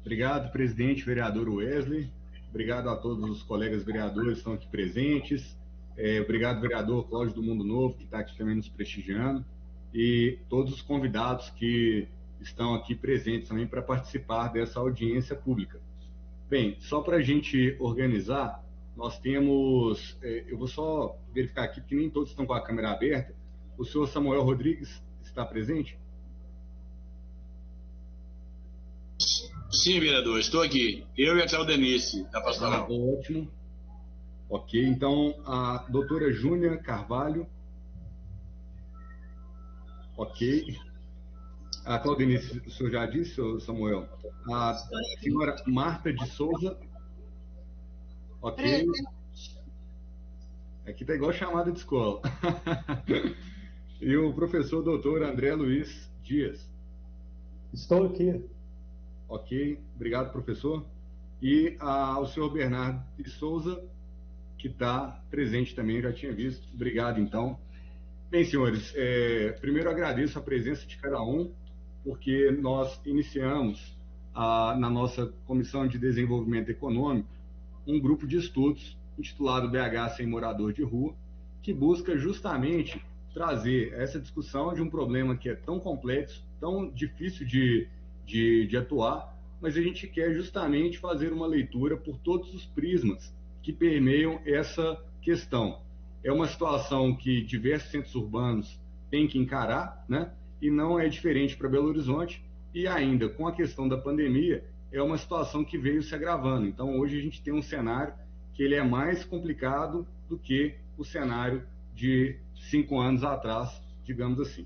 Obrigado, presidente, vereador Wesley. Obrigado a todos os colegas vereadores que estão aqui presentes. Obrigado, vereador Cláudio do Mundo Novo, que está aqui também nos prestigiando. E todos os convidados que estão aqui presentes também para participar dessa audiência pública. Bem, só para a gente organizar, nós temos... eu vou só verificar aqui, porque nem todos estão com a câmera aberta. O senhor Samuel Rodrigues está presente? Sim, vereador, estou aqui. Eu e a Claudenice, da Pastoral. Ótimo. Ok, então a doutora Júnia Carvalho. Ok. A Claudenice, o senhor já disse, Samuel? A senhora Marta de Souza. Ok. Aqui está igual chamada de escola. E o professor doutor André Luiz Dias. Estou aqui. Ok, obrigado, professor. E o senhor Bernardo de Souza, que está presente também, já tinha visto. Obrigado, então. Bem, senhores, primeiro agradeço a presença de cada um, porque nós iniciamos na nossa Comissão de Desenvolvimento Econômico um grupo de estudos intitulado BH Sem Morador de Rua, que busca justamente trazer essa discussão de um problema que é tão complexo, tão difícil de atuar, mas a gente quer justamente fazer uma leitura por todos os prismas que permeiam essa questão. É uma situação que diversos centros urbanos têm que encarar, né? E não é diferente para Belo Horizonte, e ainda com a questão da pandemia, é uma situação que veio se agravando. Então, hoje a gente tem um cenário que ele é mais complicado do que o cenário de 5 anos atrás, digamos assim.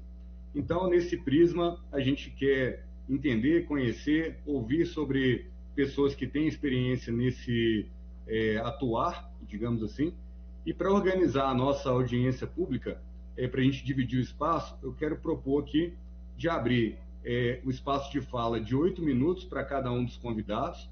Então, nesse prisma, a gente quer entender, conhecer, ouvir sobre pessoas que têm experiência nesse atuar, digamos assim. E para organizar a nossa audiência pública, para a gente dividir o espaço, eu quero propor aqui de abrir o espaço de fala de 8 minutos para cada um dos convidados,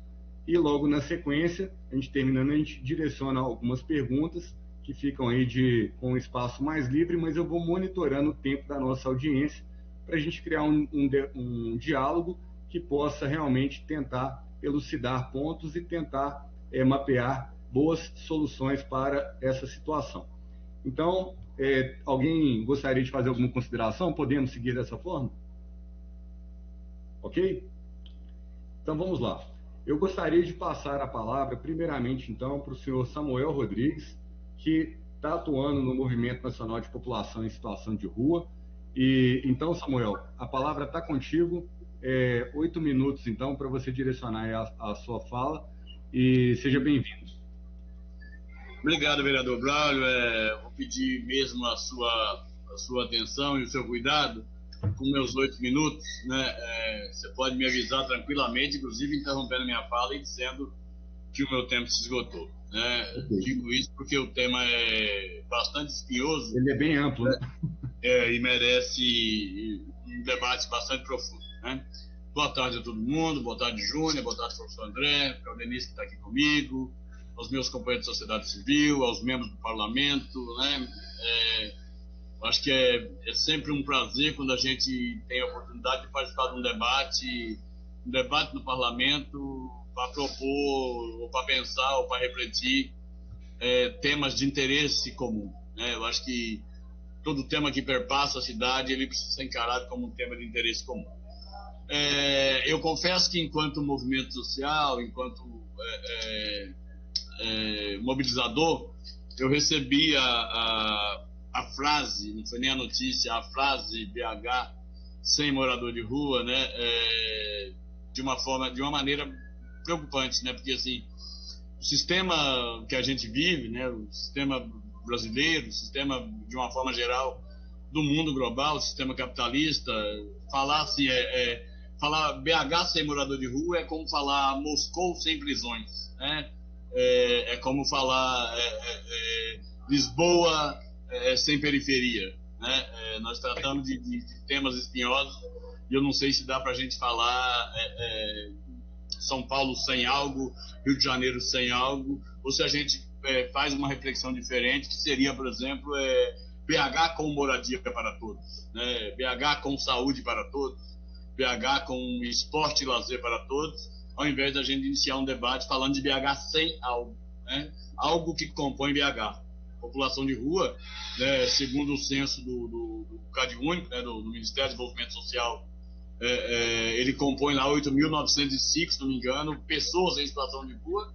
e logo na sequência, a gente terminando, a gente direciona algumas perguntas que ficam aí com um espaço mais livre, mas eu vou monitorando o tempo da nossa audiência para a gente criar um diálogo que possa realmente tentar elucidar pontos e tentar mapear boas soluções para essa situação. Então, alguém gostaria de fazer alguma consideração? Podemos seguir dessa forma? Ok? Então, vamos lá. Eu gostaria de passar a palavra, primeiramente, então, para o senhor Samuel Rodrigues, que está atuando no Movimento Nacional de População em Situação de Rua. E, então, Samuel, a palavra está contigo. 8 minutos, então, para você direcionar a sua fala. E seja bem-vindo. Obrigado, vereador Braulio. Vou pedir mesmo a sua atenção e o seu cuidado com meus 8 minutos, né? Você pode me avisar tranquilamente, inclusive interrompendo minha fala e dizendo que o meu tempo se esgotou, né? Okay. Digo isso porque o tema é bastante espinhoso. Ele é bem amplo, né? E merece um debate bastante profundo, né? Boa tarde a todo mundo, boa tarde, Júnior, boa tarde, professor André, Claudenice, que está aqui comigo, aos meus companheiros de sociedade civil, aos membros do parlamento, né? Acho que é sempre um prazer quando a gente tem a oportunidade de participar de um debate no parlamento para propor, ou para pensar, ou para refletir temas de interesse comum, né? Eu acho que todo tema que perpassa a cidade, ele precisa ser encarado como um tema de interesse comum. Eu confesso que enquanto movimento social, enquanto mobilizador, eu recebi a frase, não foi nem a notícia, a frase BH sem morador de rua, né, de uma maneira preocupante, né, porque assim, o sistema que a gente vive, né, o sistema brasileiro, o sistema de uma forma geral do mundo global, o sistema capitalista, falar BH sem morador de rua é como falar Moscou sem prisões, né? É como falar Lisboa sem periferia, né? Nós tratamos de temas espinhosos e eu não sei se dá para a gente falar São Paulo sem algo, Rio de Janeiro sem algo, ou se a gente faz uma reflexão diferente, que seria, por exemplo, BH com moradia para todos, né? BH com saúde para todos, BH com esporte e lazer para todos, ao invés da gente iniciar um debate falando de BH sem algo, né? Algo que compõe BH. População de rua, né, segundo o censo do CadÚnico, né, do Ministério do Desenvolvimento Social, ele compõe lá 8.905, se não me engano, pessoas em situação de rua,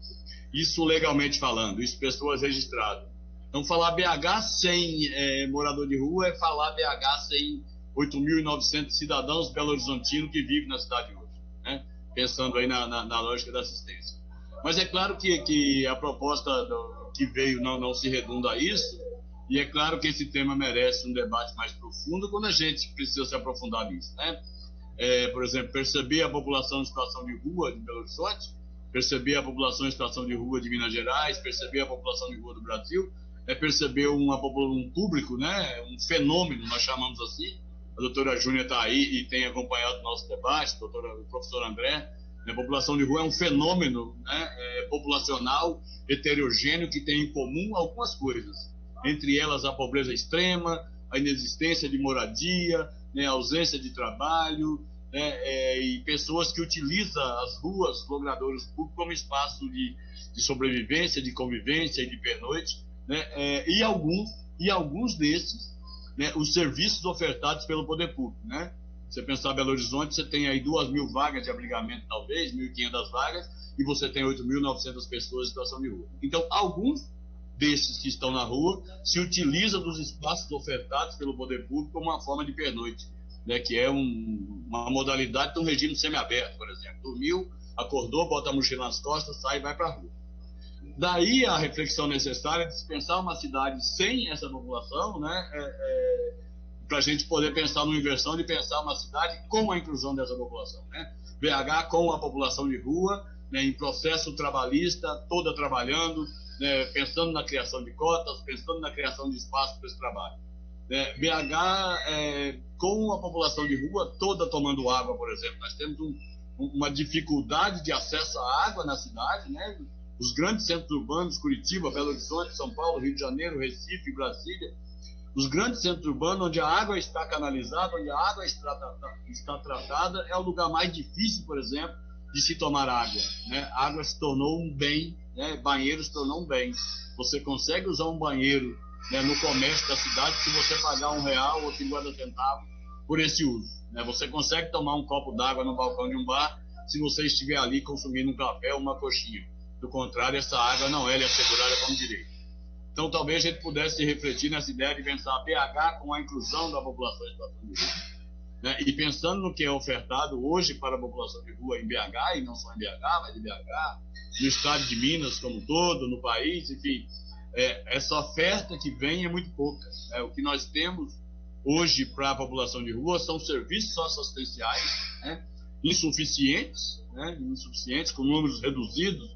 isso legalmente falando, isso pessoas registradas. Então, falar BH sem morador de rua é falar BH sem 8.900 cidadãos belo-horizontinos que vivem na cidade hoje, né? Pensando aí na lógica da assistência. Mas é claro que a proposta que veio não se redunda a isso, e é claro que esse tema merece um debate mais profundo quando a gente precisa se aprofundar nisso, né? Por exemplo, perceber a população em situação de rua de Belo Horizonte, perceber a população em situação de rua de Minas Gerais, perceber a população de rua do Brasil, perceber um público, né? Um fenômeno, nós chamamos assim. A doutora Júnia está aí e tem acompanhado o nosso debate, o professor André. A população de rua é um fenômeno, né, populacional, heterogêneo, que tem em comum algumas coisas. Entre elas, a pobreza extrema, a inexistência de moradia, né, a ausência de trabalho, né, e pessoas que utilizam as ruas, logradouros públicos, como espaço de sobrevivência, de convivência e de pernoite, né, e alguns desses, né, os serviços ofertados pelo poder público, né? Você pensar Belo Horizonte, você tem aí 2.000 vagas de abrigamento, talvez, 1.500 vagas, e você tem 8.900 pessoas em situação de rua. Então, alguns desses que estão na rua se utilizam dos espaços ofertados pelo poder público como uma forma de pernoite, né, que é uma modalidade de um regime semiaberto, por exemplo. Dormiu, acordou, bota a mochila nas costas, sai e vai para a rua. Daí a reflexão necessária de se pensar uma cidade sem essa população, né, para a gente poder pensar numa inversão de pensar uma cidade com a inclusão dessa população, né? BH com a população de rua, né, em processo trabalhista, toda trabalhando, né, pensando na criação de cotas, pensando na criação de espaço para esse trabalho. BH com a população de rua toda tomando água, por exemplo. Nós temos uma dificuldade de acesso à água na cidade, né? Os grandes centros urbanos, Curitiba, Belo Horizonte, São Paulo, Rio de Janeiro, Recife, Brasília, os grandes centros urbanos onde a água está canalizada, onde a água está tratada, é o lugar mais difícil, por exemplo, de se tomar água, né? A água se tornou um bem, né? Banheiro se tornou um bem. Você consegue usar um banheiro, né, no comércio da cidade se você pagar R$1 ou 50 centavos por esse uso, né? Você consegue tomar um copo d'água no balcão de um bar se você estiver ali consumindo um café ou uma coxinha. Do contrário, essa água não é assegurada como direito. Então, talvez a gente pudesse refletir nessa ideia de pensar a BH com a inclusão da população em situação de rua, né? E pensando no que é ofertado hoje para a população de rua em BH, e não só em BH, mas em BH, no estado de Minas como um todo, no país, enfim, essa oferta que vem é muito pouca, né? O que nós temos hoje para a população de rua são serviços socioassistenciais, né, insuficientes, com números reduzidos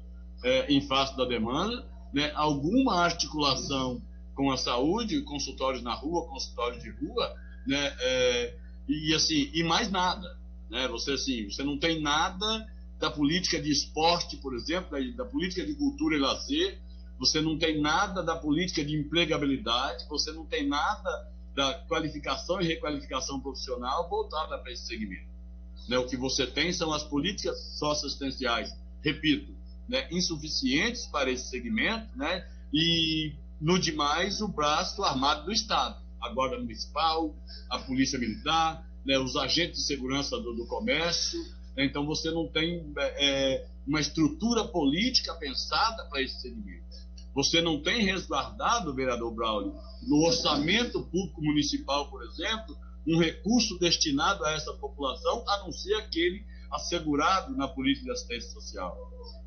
em face da demanda, né, alguma articulação com a saúde, consultórios na rua, consultórios de rua, né, e mais nada, né? Você não tem nada da política de esporte, por exemplo, da política de cultura e lazer, você não tem nada da política de empregabilidade, você não tem nada da qualificação e requalificação profissional voltada para esse segmento, né? O que você tem são as políticas socioassistenciais, repito, né, insuficientes para esse segmento, né, e, no demais, o braço armado do Estado, a Guarda Municipal, a Polícia Militar, né, os agentes de segurança do comércio, né? Então você não tem uma estrutura política pensada para esse segmento. Você não tem resguardado, vereador Braulio, no orçamento público municipal, por exemplo, um recurso destinado a essa população, a não ser aquele assegurado na política de assistência social.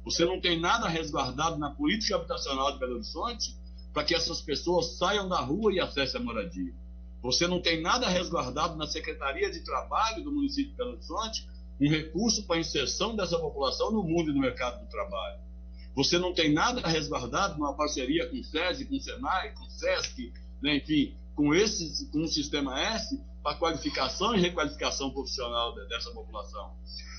Você não tem nada resguardado na política habitacional de Belo Horizonte para que essas pessoas saiam da rua e acessem a moradia. Você não tem nada resguardado na Secretaria de Trabalho do município de Belo Horizonte, um recurso para a inserção dessa população no mundo e no mercado do trabalho. Você não tem nada resguardado numa parceria com o SESI, com o SENAI, com o SESC, né, enfim, com o Sistema S, para qualificação e requalificação profissional dessa população.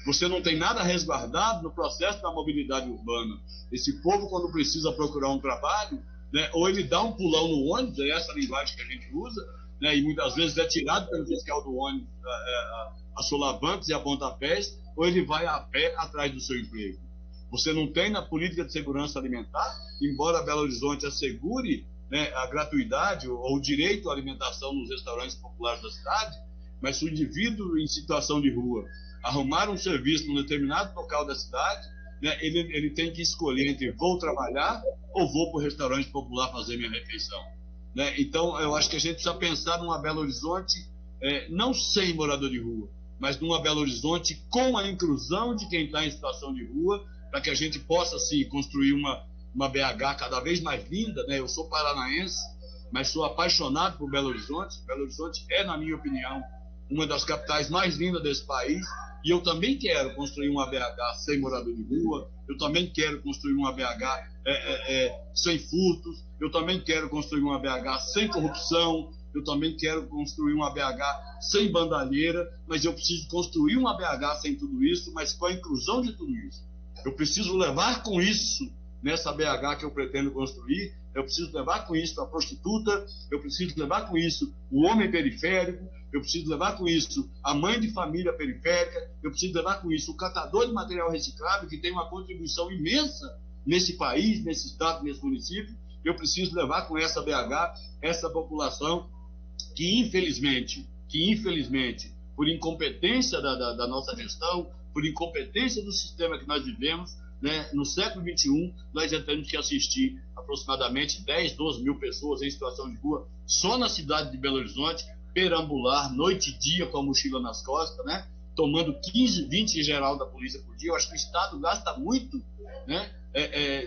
Você não tem nada resguardado no processo da mobilidade urbana. Esse povo, quando precisa procurar um trabalho, né, ou ele dá um pulão no ônibus, é essa linguagem que a gente usa, né, e muitas vezes é tirado pelo fiscal do ônibus a solavancos e a pontapés, ou ele vai a pé atrás do seu emprego. Você não tem na política de segurança alimentar, embora Belo Horizonte assegure, né, a gratuidade ou o direito à alimentação nos restaurantes populares da cidade, mas se o indivíduo em situação de rua arrumar um serviço num determinado local da cidade, né, ele tem que escolher entre vou trabalhar ou vou para o restaurante popular fazer minha refeição. Né? Então, eu acho que a gente precisa pensar numa Belo Horizonte, não sem morador de rua, mas numa Belo Horizonte com a inclusão de quem está em situação de rua, para que a gente possa, sim, construir uma BH cada vez mais linda. Né? Eu sou paranaense, mas sou apaixonado por Belo Horizonte. Belo Horizonte é, na minha opinião, uma das capitais mais lindas desse país, e eu também quero construir uma BH sem morador de rua, eu também quero construir uma BH sem furtos, eu também quero construir uma BH sem corrupção, eu também quero construir uma BH sem bandalheira, mas eu preciso construir uma BH sem tudo isso, mas com a inclusão de tudo isso. Eu preciso levar com isso, nessa BH que eu pretendo construir, eu preciso levar com isso a prostituta, eu preciso levar com isso o homem periférico, eu preciso levar com isso a mãe de família periférica, eu preciso levar com isso o catador de material reciclável, que tem uma contribuição imensa nesse país, nesse estado, nesse município. Eu preciso levar com essa BH, essa população que infelizmente, por incompetência da nossa gestão, por incompetência do sistema que nós vivemos, né, no século XXI, nós já temos que assistir aproximadamente 10, 12 mil pessoas em situação de rua, só na cidade de Belo Horizonte, perambular noite e dia com a mochila nas costas, né, tomando 15, 20 em geral da polícia por dia. Eu acho que o Estado gasta muito, né,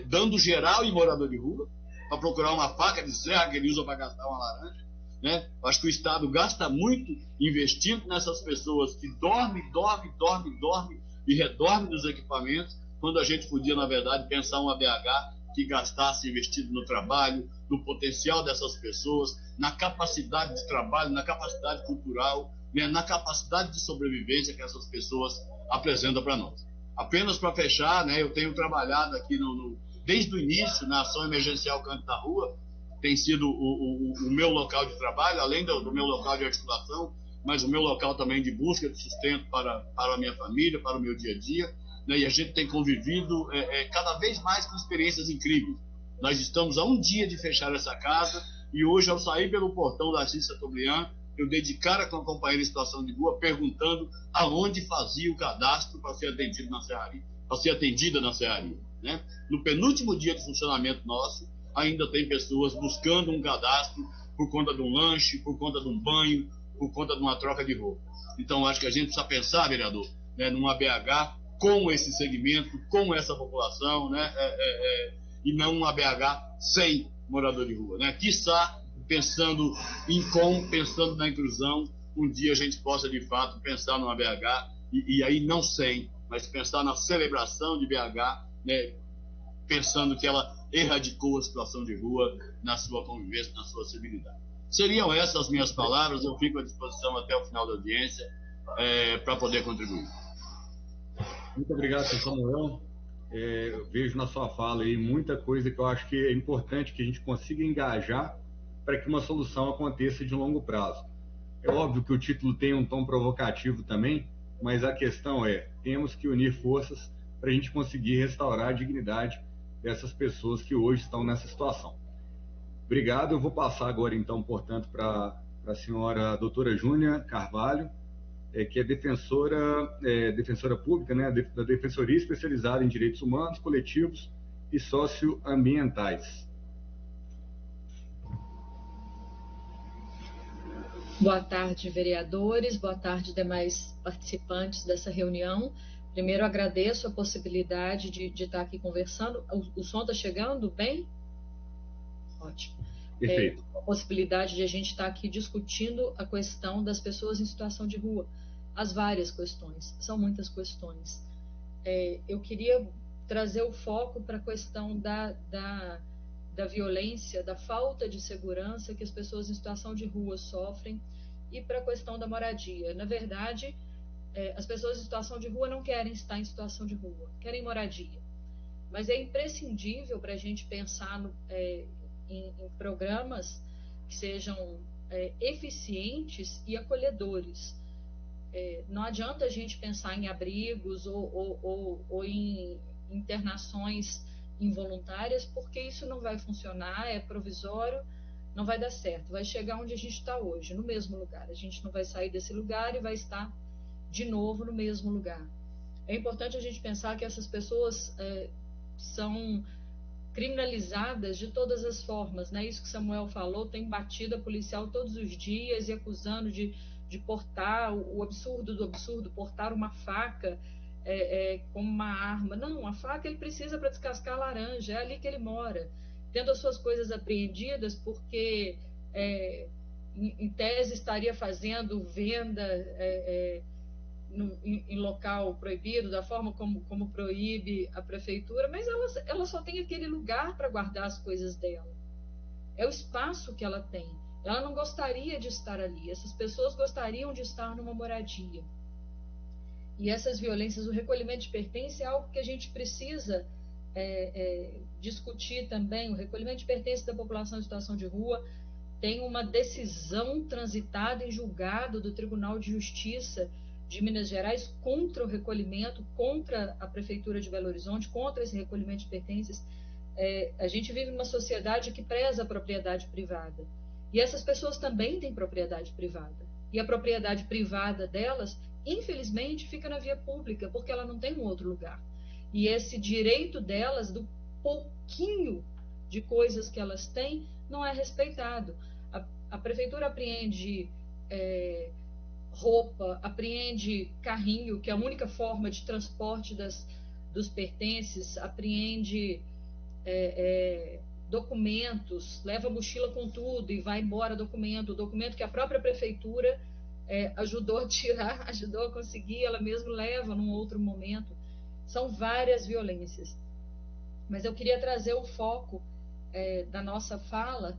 dando geral em morador de rua, para procurar uma faca de serra que ele usa para gastar uma laranja. Né? Eu acho que o Estado gasta muito investindo nessas pessoas que dormem e redormem nos equipamentos, quando a gente podia, na verdade, pensar uma BH que gastasse investido no trabalho, no potencial dessas pessoas, na capacidade de trabalho, na capacidade cultural, né, na capacidade de sobrevivência que essas pessoas apresentam para nós. Apenas para fechar, né, eu tenho trabalhado aqui desde o início na Ação Emergencial Canto da Rua, tem sido o meu local de trabalho, além do meu local de articulação, mas o meu local também de busca de sustento para a minha família, para o meu dia a dia. Né, e a gente tem convivido cada vez mais com experiências incríveis. Nós estamos a um dia de fechar essa casa e hoje, ao sair pelo portão da Assis Chateaubriand, eu dei de cara com a companheira em situação de rua perguntando aonde fazia o cadastro para ser atendido na serraria, para ser atendida na serraria. Né? No penúltimo dia de funcionamento nosso, ainda tem pessoas buscando um cadastro por conta de um lanche, por conta de um banho, por conta de uma troca de roupa. Então, acho que a gente precisa pensar, vereador, né, numa BH com esse segmento, com essa população, né, e não uma BH sem morador de rua. Né? Quiçá, pensando na inclusão, um dia a gente possa, de fato, pensar numa BH, e aí não sem, mas pensar na celebração de BH, né, pensando que ela erradicou a situação de rua na sua convivência, na sua civilidade. Seriam essas as minhas palavras, eu fico à disposição até o final da audiência para poder contribuir. Muito obrigado, senhor Samuel. Eu vejo na sua fala aí muita coisa que eu acho que é importante que a gente consiga engajar para que uma solução aconteça de longo prazo. É óbvio que o título tem um tom provocativo também, mas a questão temos que unir forças para a gente conseguir restaurar a dignidade dessas pessoas que hoje estão nessa situação. Obrigado. Eu vou passar agora, então, portanto, para a senhora doutora Júnia Carvalho, que é defensora pública, né, da Defensoria Especializada em Direitos Humanos, Coletivos e Socioambientais. Boa tarde, vereadores, boa tarde, demais participantes dessa reunião. Primeiro, agradeço a possibilidade de estar aqui conversando. O som está chegando bem? Ótimo. Perfeito. A possibilidade de a gente estar aqui discutindo a questão das pessoas em situação de rua. As várias questões, são muitas questões. Eu queria trazer o foco para a questão da violência, da falta de segurança que as pessoas em situação de rua sofrem e para a questão da moradia. Na verdade, as pessoas em situação de rua não querem estar em situação de rua, querem moradia. Mas é imprescindível para a gente pensar em programas que sejam eficientes e acolhedores. Não adianta a gente pensar em abrigos ou em internações involuntárias, porque isso não vai funcionar, é provisório, não vai dar certo. Vai chegar onde a gente está hoje, no mesmo lugar. A gente não vai sair desse lugar e vai estar de novo no mesmo lugar. É importante a gente pensar que essas pessoas são criminalizadas de todas as formas, né? Isso que Samuel falou, tem batida policial todos os dias e acusando de portar o absurdo do absurdo, portar uma faca como uma arma. Não, a faca ele precisa para descascar a laranja, é ali que ele mora, tendo as suas coisas apreendidas porque em tese estaria fazendo venda em local proibido, da forma como proíbe a prefeitura, mas ela só tem aquele lugar para guardar as coisas dela. É o espaço que ela tem. Ela não gostaria de estar ali. Essas pessoas gostariam de estar numa moradia. E essas violências, o recolhimento de pertences é algo que a gente precisa discutir também. O recolhimento de pertences da população em situação de rua tem uma decisão transitada em julgado do Tribunal de Justiça de Minas Gerais contra o recolhimento, contra a Prefeitura de Belo Horizonte, contra esse recolhimento de pertences. A gente vive numa sociedade que preza a propriedade privada. E essas pessoas também têm propriedade privada. E a propriedade privada delas, infelizmente, fica na via pública, porque ela não tem um outro lugar. E esse direito delas, do pouquinho de coisas que elas têm, não é respeitado. A prefeitura apreende roupa, apreende carrinho, que é a única forma de transporte dos pertences, apreende documentos, leva a mochila com tudo e vai embora documento que a própria prefeitura ajudou a tirar, ajudou a conseguir, ela mesma leva num outro momento. São várias violências. Mas eu queria trazer o foco da nossa fala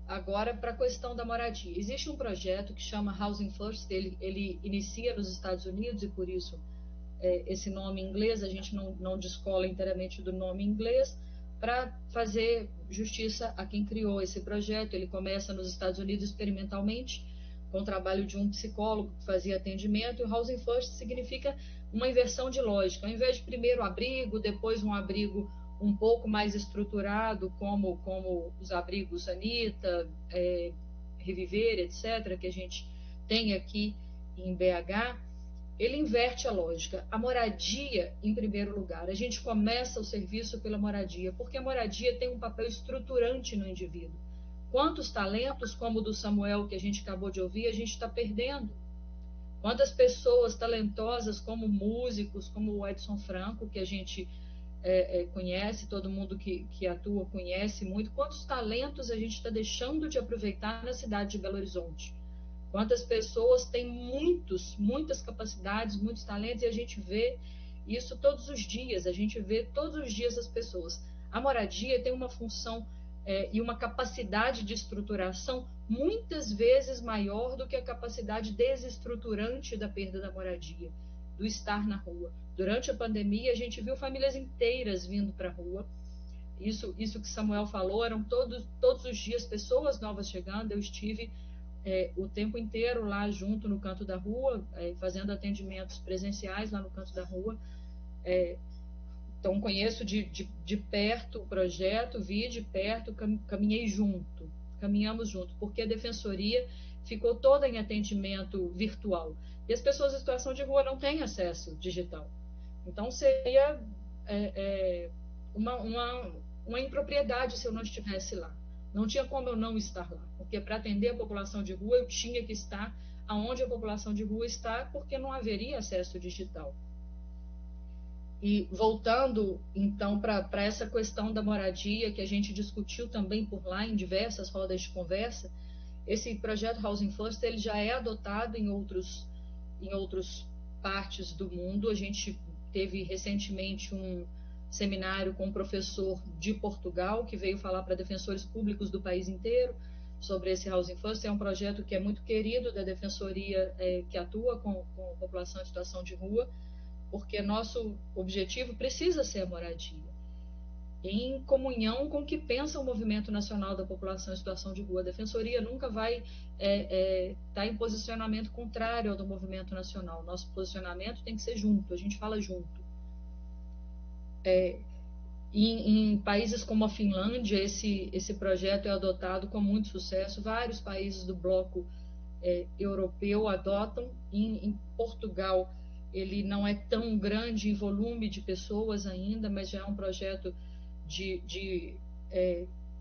agora para a questão da moradia. Existe um projeto que chama Housing First, ele inicia nos Estados Unidos e por isso esse nome em inglês, a gente não descola inteiramente do nome em inglês, para fazer justiça a quem criou esse projeto. Ele começa nos Estados Unidos experimentalmente, com o trabalho de um psicólogo que fazia atendimento, e o Housing First significa uma inversão de lógica. Ao invés de primeiro abrigo, depois um abrigo um pouco mais estruturado, como os abrigos Anitta, Reviver, etc., que a gente tem aqui em BH, ele inverte a lógica. A moradia em primeiro lugar. A gente começa o serviço pela moradia, porque a moradia tem um papel estruturante no indivíduo. Quantos talentos, como o do Samuel, que a gente acabou de ouvir, a gente está perdendo? Quantas pessoas talentosas, como músicos, como o Edson Franco, que a gente conhece, todo mundo que atua conhece muito, quantos talentos a gente está deixando de aproveitar na cidade de Belo Horizonte? Quantas pessoas têm muitas capacidades, muitos talentos, e a gente vê isso todos os dias, a gente vê todos os dias as pessoas. A moradia tem uma função e uma capacidade de estruturação muitas vezes maior do que a capacidade desestruturante da perda da moradia, do estar na rua. Durante a pandemia, a gente viu famílias inteiras vindo para a rua. Isso que Samuel falou, eram todos os dias pessoas novas chegando. Eu estive o tempo inteiro lá junto no canto da rua, fazendo atendimentos presenciais lá no canto da rua. Então, conheço de perto o projeto, vi de perto, caminhamos junto, porque a defensoria ficou toda em atendimento virtual. E as pessoas em situação de rua não têm acesso digital. Então, seria uma impropriedade se eu não estivesse lá. Não tinha como eu não estar lá, porque para atender a população de rua, eu tinha que estar aonde a população de rua está, porque não haveria acesso digital. E voltando, então, para essa questão da moradia, que a gente discutiu também por lá em diversas rodas de conversa, esse projeto Housing First ele já é adotado em outras partes do mundo. A gente teve recentemente um seminário com um professor de Portugal, que veio falar para defensores públicos do país inteiro sobre esse Housing First. É um projeto que é muito querido da defensoria que atua com a população em situação de rua, porque nosso objetivo precisa ser a moradia. em comunhão com o que pensa o Movimento Nacional da População em Situação de Rua. A Defensoria nunca vai estar em posicionamento contrário ao do Movimento Nacional. Nosso posicionamento tem que ser junto, a gente fala junto. Em países como a Finlândia, esse projeto é adotado com muito sucesso. Vários países do bloco europeu adotam. Em Portugal, ele não é tão grande em volume de pessoas ainda, mas já é um projeto de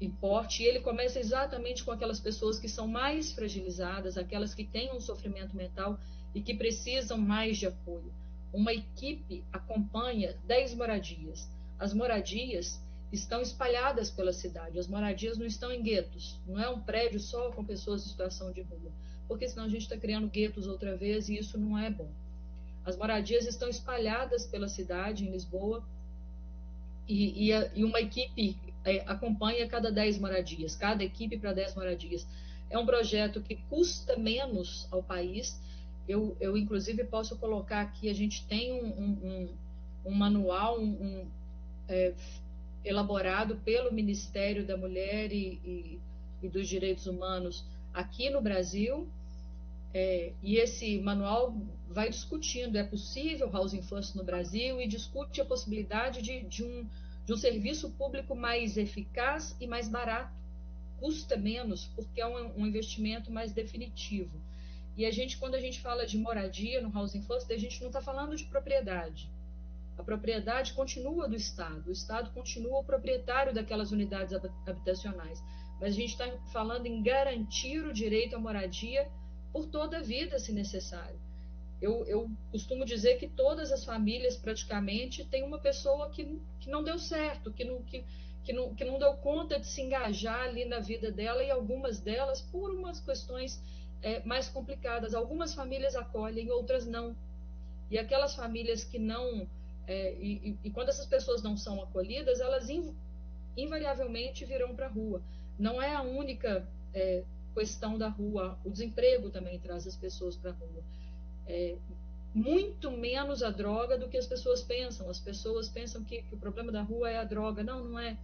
importe. E ele começa exatamente com aquelas pessoas que são mais fragilizadas, aquelas que têm um sofrimento mental e que precisam mais de apoio. Uma equipe acompanha 10 moradias. As moradias estão espalhadas pela cidade. As moradias não estão em guetos. Não é um prédio só com pessoas em situação de rua, porque senão a gente está criando guetos outra vez e isso não é bom. As moradias estão espalhadas pela cidade, em Lisboa, e uma equipe acompanha cada 10 moradias, cada equipe para 10 moradias. É um projeto que custa menos ao país. Eu inclusive, posso colocar aqui, a gente tem um manual elaborado pelo Ministério da Mulher e dos Direitos Humanos aqui no Brasil, e esse manual vai discutindo, é possível housing first no Brasil, e discute a possibilidade de um serviço público mais eficaz e mais barato, custa menos, porque é um investimento mais definitivo. E quando a gente fala de moradia no housing first, a gente não está falando de propriedade. A propriedade continua do Estado, o Estado continua o proprietário daquelas unidades habitacionais, mas a gente está falando em garantir o direito à moradia por toda a vida, se necessário. Eu costumo dizer que todas as famílias, praticamente, têm uma pessoa que não deu certo, que não deu conta de se engajar ali na vida dela, e algumas delas, por umas questões mais complicadas. Algumas famílias acolhem, outras não. E aquelas famílias que não... E quando essas pessoas não são acolhidas, elas invariavelmente virão para a rua. Não é a única questão da rua, o desemprego também traz as pessoas para a rua. Muito menos a droga do que as pessoas pensam. As pessoas pensam que o problema da rua é a droga. Não, não é.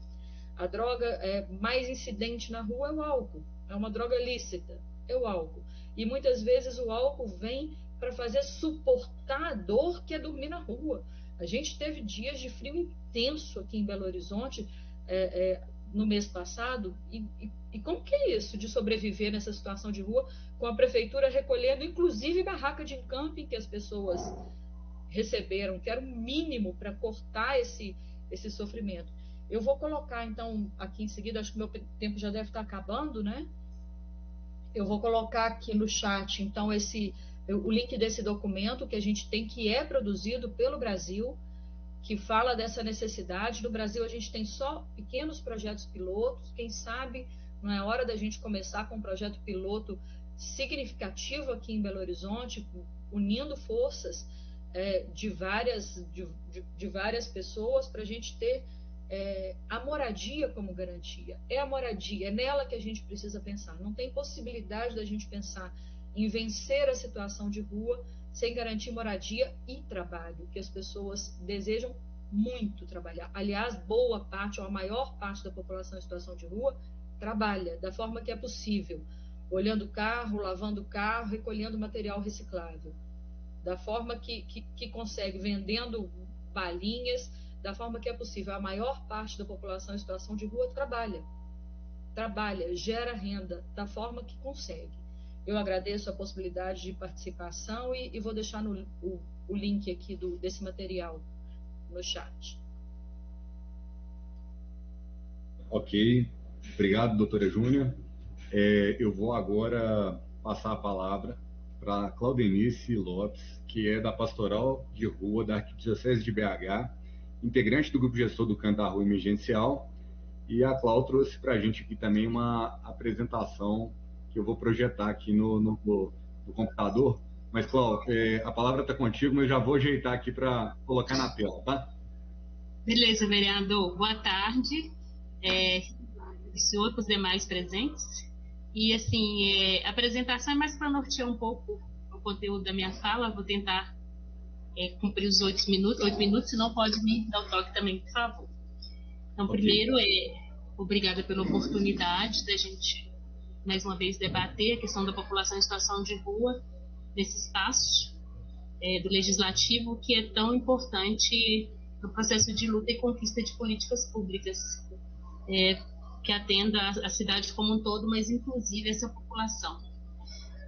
A droga mais incidente na rua é o álcool. É uma droga lícita, é o álcool. E muitas vezes o álcool vem para fazer suportar a dor que é dormir na rua. A gente teve dias de frio intenso aqui em Belo Horizonte no mês passado, e como que é isso de sobreviver nessa situação de rua, com a prefeitura recolhendo inclusive barraca de camping que as pessoas receberam, que era o mínimo para cortar esse sofrimento. Eu vou colocar então aqui em seguida, acho que meu tempo já deve estar acabando, né? Eu vou colocar aqui no chat então o link desse documento que a gente tem, que é produzido pelo Brasil, que fala dessa necessidade. No Brasil a gente tem só pequenos projetos pilotos. Quem sabe não é hora da gente começar com um projeto piloto significativo aqui em Belo Horizonte, unindo forças de várias pessoas, para a gente ter a moradia como garantia. É a moradia, é nela que a gente precisa pensar. Não tem possibilidade da gente pensar em vencer a situação de rua sem garantir moradia e trabalho, que as pessoas desejam muito trabalhar. Aliás, boa parte, ou a maior parte da população em situação de rua trabalha da forma que é possível, olhando o carro, lavando o carro, recolhendo material reciclável, da forma que consegue, vendendo balinhas, da forma que é possível. A maior parte da população em situação de rua trabalha, gera renda da forma que consegue. Eu agradeço a possibilidade de participação e vou deixar o link aqui desse material no chat. Ok, obrigado, doutora Júnia. Eu vou agora passar a palavra para a Claudenice Lopes, que é da Pastoral de Rua da Arquidiocese de BH, integrante do grupo gestor do Canto da Rua Emergencial, e a Clau trouxe para a gente aqui também uma apresentação que eu vou projetar aqui no computador. Mas, Clau, a palavra está contigo, mas eu já vou ajeitar aqui para colocar na tela, tá? Beleza, vereador. Boa tarde, senhor, para os demais presentes. E, assim, a apresentação é mais para nortear um pouco o conteúdo da minha fala. Vou tentar cumprir os 8 minutos, senão pode me dar o toque também, por favor. Então, primeiro, obrigada pela oportunidade da gente, mais uma vez, debater a questão da população em situação de rua nesse espaço do Legislativo, que é tão importante no processo de luta e conquista de políticas públicas, que atenda a cidade como um todo, mas inclusive essa população.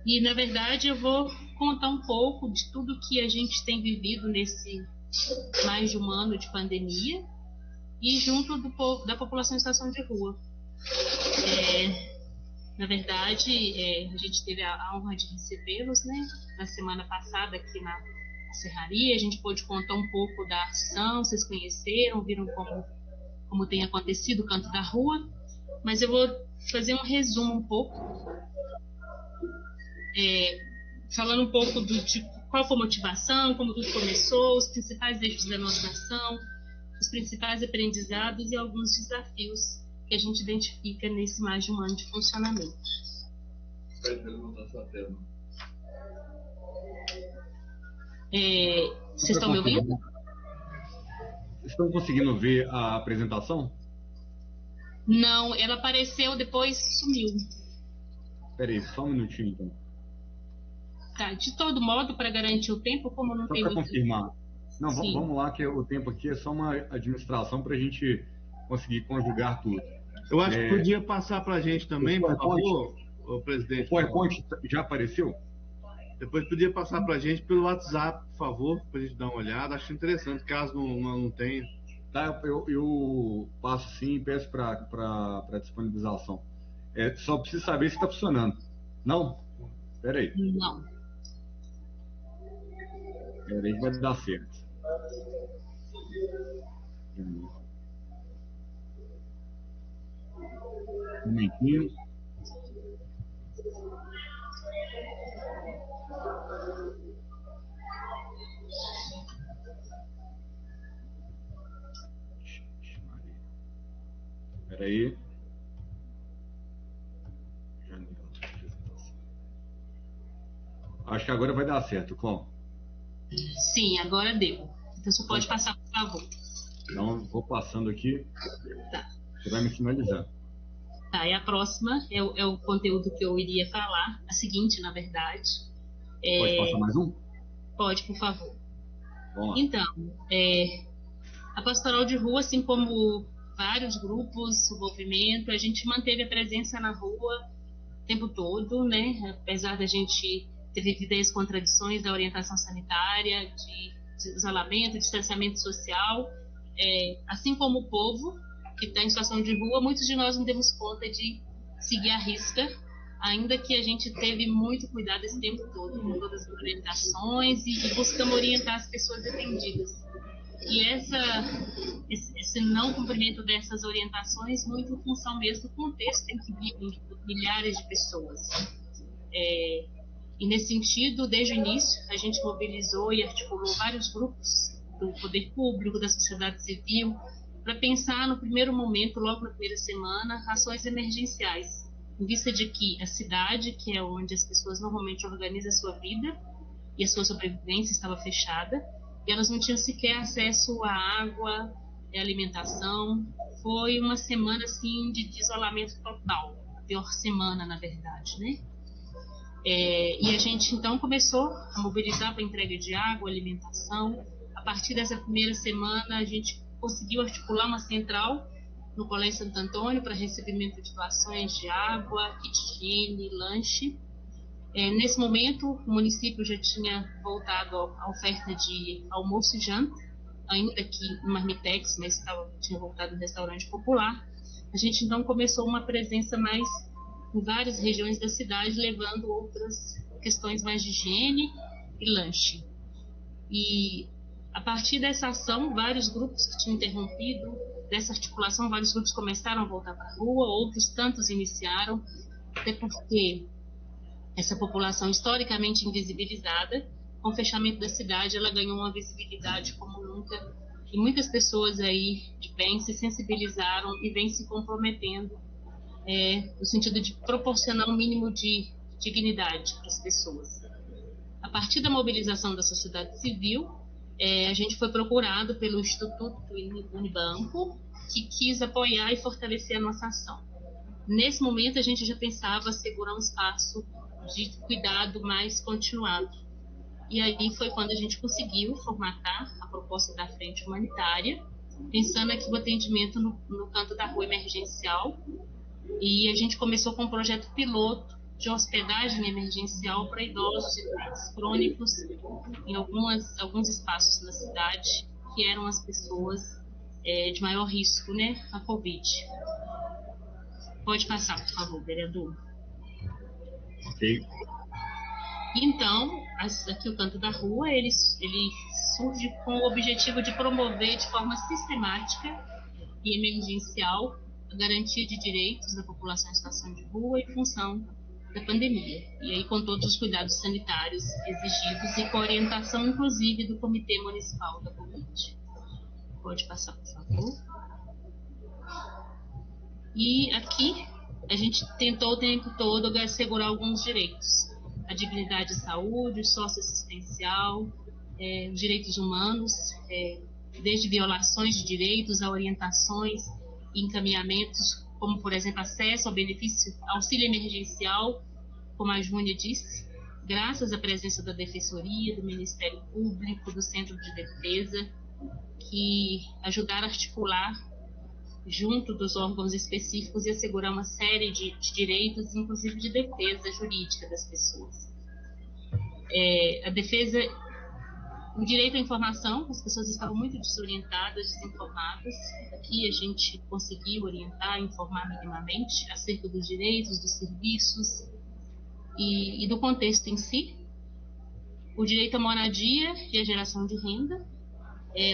E, na verdade, eu vou contar um pouco de tudo que a gente tem vivido nesse mais de um ano de pandemia e junto da população em situação de rua. Na verdade, a gente teve a honra de recebê-los, né, na semana passada aqui na Serraria. A gente pôde contar um pouco da ação, vocês conheceram, viram como tem acontecido o Canto da Rua, mas eu vou fazer um resumo um pouco, falando um pouco de qual foi a motivação, como tudo começou, os principais eixos da nossa ação, os principais aprendizados e alguns desafios que a gente identifica nesse mais de um ano de funcionamento. Vocês estão me ouvindo? Estão conseguindo ver a apresentação? Não, ela apareceu, depois sumiu. Espera aí, só um minutinho então. Tá, de todo modo, para garantir o tempo, como não só tem... Só para confirmar. Não, Sim. Vamos lá, que o tempo aqui é só uma administração para a gente conseguir conjugar tudo. Eu acho que podia passar para a gente também, por favor, o presidente. O PowerPoint já apareceu? Depois podia passar para a gente pelo WhatsApp, por favor, para a gente dar uma olhada. Acho interessante, caso não tenha. Tá, eu passo sim e peço para disponibilização. Só preciso saber se está funcionando. Não? Espera aí. Não. Espera aí, vai dar certo. Um momentinho. Espera aí. Acho que agora vai dar certo, como? Sim, agora deu. Então você pode passar, por favor. Então, vou passando aqui. Tá. Você vai me finalizar. Tá, e a próxima é o conteúdo que eu iria falar. A seguinte, na verdade. Pode passar mais um? Pode, por favor. Vamos lá. Então, a Pastoral de Rua, assim como vários grupos, o movimento, a gente manteve a presença na rua o tempo todo, né? Apesar da gente ter vivido as contradições da orientação sanitária, de isolamento, de distanciamento social, assim como o povo que está em situação de rua, muitos de nós não demos conta de seguir à risca, ainda que a gente teve muito cuidado esse tempo todo com todas as orientações e buscamos orientar as pessoas atendidas. E esse não cumprimento dessas orientações, muito em função mesmo do contexto em que vivem milhares de pessoas. E nesse sentido, desde o início, a gente mobilizou e articulou vários grupos do poder público, da sociedade civil, para pensar no primeiro momento, logo na primeira semana, ações emergenciais, em vista de que a cidade, que é onde as pessoas normalmente organizam a sua vida e a sua sobrevivência, estava fechada, e elas não tinham sequer acesso à água, à alimentação. Foi uma semana assim de isolamento total, a pior semana, na verdade, né? E a gente então começou a mobilizar para entrega de água, alimentação. A partir dessa primeira semana, a gente conseguiu articular uma central no Colégio Santo Antônio para recebimento de doações de água, kit de higiene, lanche. Nesse momento, o município já tinha voltado à oferta de almoço e janta, ainda que no Marmitex, mas tinha voltado no restaurante popular. A gente então começou uma presença mais em várias regiões da cidade, levando outras questões mais de higiene e lanche. E a partir dessa ação, vários grupos que tinham interrompido, dessa articulação, vários grupos começaram a voltar para a rua, outros tantos iniciaram, até porque essa população historicamente invisibilizada, com o fechamento da cidade, ela ganhou uma visibilidade como nunca, e muitas pessoas aí de bem se sensibilizaram e vêm se comprometendo no sentido de proporcionar um mínimo de dignidade para as pessoas. A partir da mobilização da sociedade civil, a gente foi procurado pelo Instituto Unibanco, que quis apoiar e fortalecer a nossa ação. Nesse momento, a gente já pensava assegurar um espaço de cuidado mais continuado. E aí foi quando a gente conseguiu formatar a proposta da frente humanitária, pensando aqui o atendimento no canto da rua emergencial. E a gente começou com um projeto piloto de hospedagem emergencial para idosos e doentes crônicos em alguns espaços na cidade, que eram as pessoas de maior risco, né, a Covid. Pode passar, por favor, vereador. Ok. Então, aqui o Canto da Rua, ele surge com o objetivo de promover de forma sistemática e emergencial a garantia de direitos da população em situação de rua em função da pandemia. E aí com todos os cuidados sanitários exigidos e com a orientação, inclusive, do Comitê Municipal da Covid. Pode passar, por favor. E aqui a gente tentou o tempo todo assegurar alguns direitos. A dignidade de saúde, o socioassistencial, os direitos humanos, desde violações de direitos a orientações e encaminhamentos, como, por exemplo, acesso ao benefício, auxílio emergencial, como a Júnia disse, graças à presença da Defensoria, do Ministério Público, do Centro de Defesa, que ajudaram a articular junto dos órgãos específicos e assegurar uma série de direitos, inclusive de defesa jurídica das pessoas. A defesa, o direito à informação, as pessoas estavam muito desorientadas, desinformadas. Aqui a gente conseguiu orientar, informar minimamente acerca dos direitos, dos serviços e do contexto em si. O direito à moradia e à geração de renda.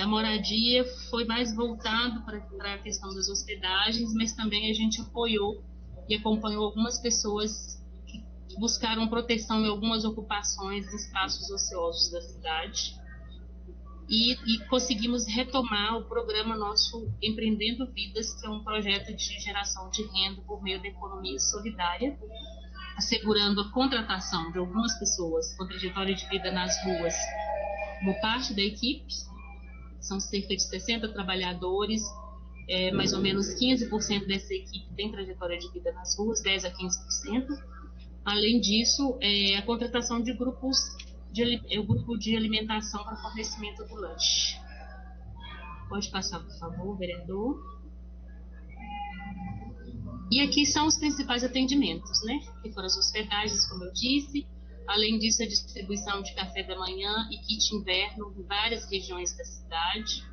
A moradia foi mais voltado para a questão das hospedagens, mas também a gente apoiou e acompanhou algumas pessoas que buscaram proteção em algumas ocupações de espaços ociosos da cidade. E conseguimos retomar o programa nosso Empreendendo Vidas, que é um projeto de geração de renda por meio da economia solidária, assegurando a contratação de algumas pessoas com trajetória de vida nas ruas como parte da equipe. São cerca de 60 trabalhadores, mais ou menos 15% dessa equipe tem trajetória de vida nas ruas, 10 a 15%. Além disso, a contratação de grupos, o grupo de alimentação para fornecimento do lanche. Pode passar, por favor, vereador. E aqui são os principais atendimentos, né? Que foram as hospedagens, como eu disse. Além disso, a distribuição de café da manhã e kit inverno em várias regiões da cidade.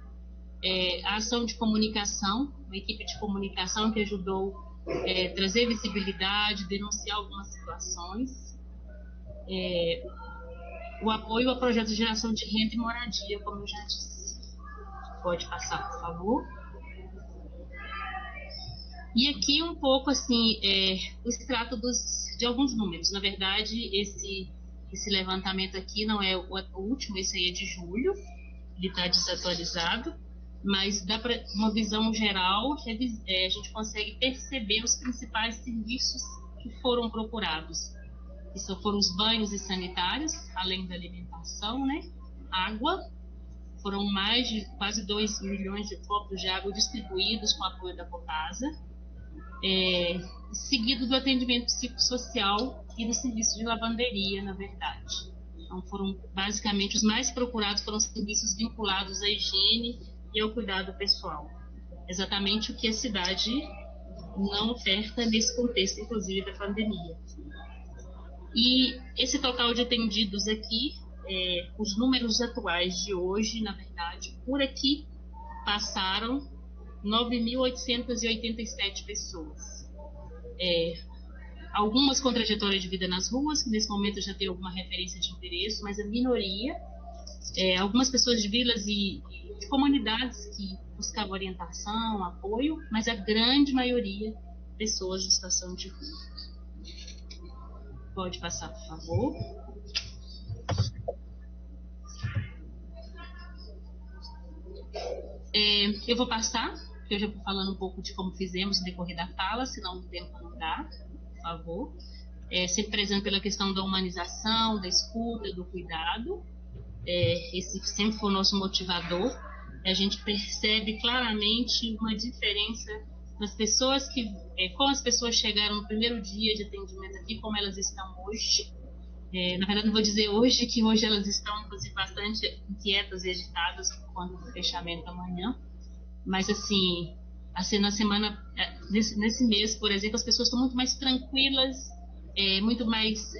A ação de comunicação, uma equipe de comunicação que ajudou a trazer visibilidade, denunciar algumas situações. O apoio ao projeto de geração de renda e moradia, como eu já disse. Pode passar, por favor. E aqui um pouco assim, o extrato de alguns números. Na verdade, esse levantamento aqui não é o último, esse aí é de julho, ele está desatualizado, mas dá para uma visão geral, a gente consegue perceber os principais serviços que foram procurados. Isso foram os banhos e sanitários, além da alimentação, né? Água, foram mais de quase 2 milhões de copos de água distribuídos com apoio da Copasa. Seguido do atendimento psicossocial e do serviço de lavanderia, na verdade. Então, foram basicamente os mais procurados, foram serviços vinculados à higiene e ao cuidado pessoal. Exatamente o que a cidade não oferta nesse contexto, inclusive, da pandemia. E esse total de atendidos aqui, os números atuais de hoje, na verdade, por aqui passaram 9.887 pessoas. Algumas com trajetória de vida nas ruas, que nesse momento já tem alguma referência de endereço, mas a minoria, algumas pessoas de vilas e de comunidades que buscavam orientação, apoio, mas a grande maioria pessoas em situação de rua. Pode passar, por favor. Eu vou passar, porque eu já vou falando um pouco de como fizemos no decorrer da fala, senão o tempo não dá, por favor. Sempre prezando pela questão da humanização, da escuta, do cuidado. esse sempre foi o nosso motivador. A gente percebe claramente uma diferença nas pessoas como as pessoas chegaram no primeiro dia de atendimento aqui, como elas estão hoje. Na verdade, não vou dizer hoje, que hoje elas estão, inclusive, bastante inquietas e agitadas por conta do fechamento amanhã. Mas, assim na semana, nesse mês, por exemplo, as pessoas estão muito mais tranquilas, muito mais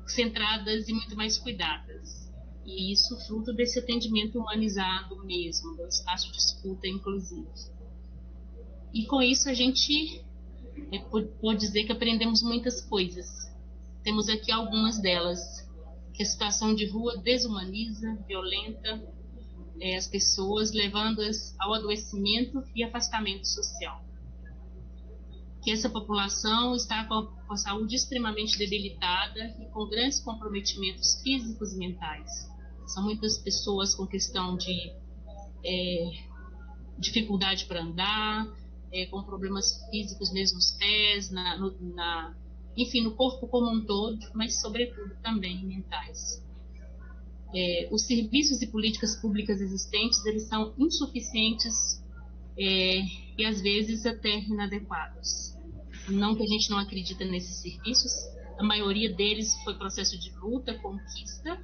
centradas e muito mais cuidadas. E isso fruto desse atendimento humanizado mesmo, do espaço de escuta, inclusive. E com isso a gente pode dizer que aprendemos muitas coisas. Temos aqui algumas delas, que a situação de rua desumaniza, violenta as pessoas, levando-as ao adoecimento e afastamento social. Que essa população está com a saúde extremamente debilitada e com grandes comprometimentos físicos e mentais. São muitas pessoas com questão de dificuldade para andar, com problemas físicos mesmo nos pés, enfim, no corpo como um todo, mas sobretudo também mentais. Os serviços e políticas públicas existentes, eles são insuficientes e às vezes até inadequados. Não que a gente não acredita nesses serviços, a maioria deles foi processo de luta, conquista,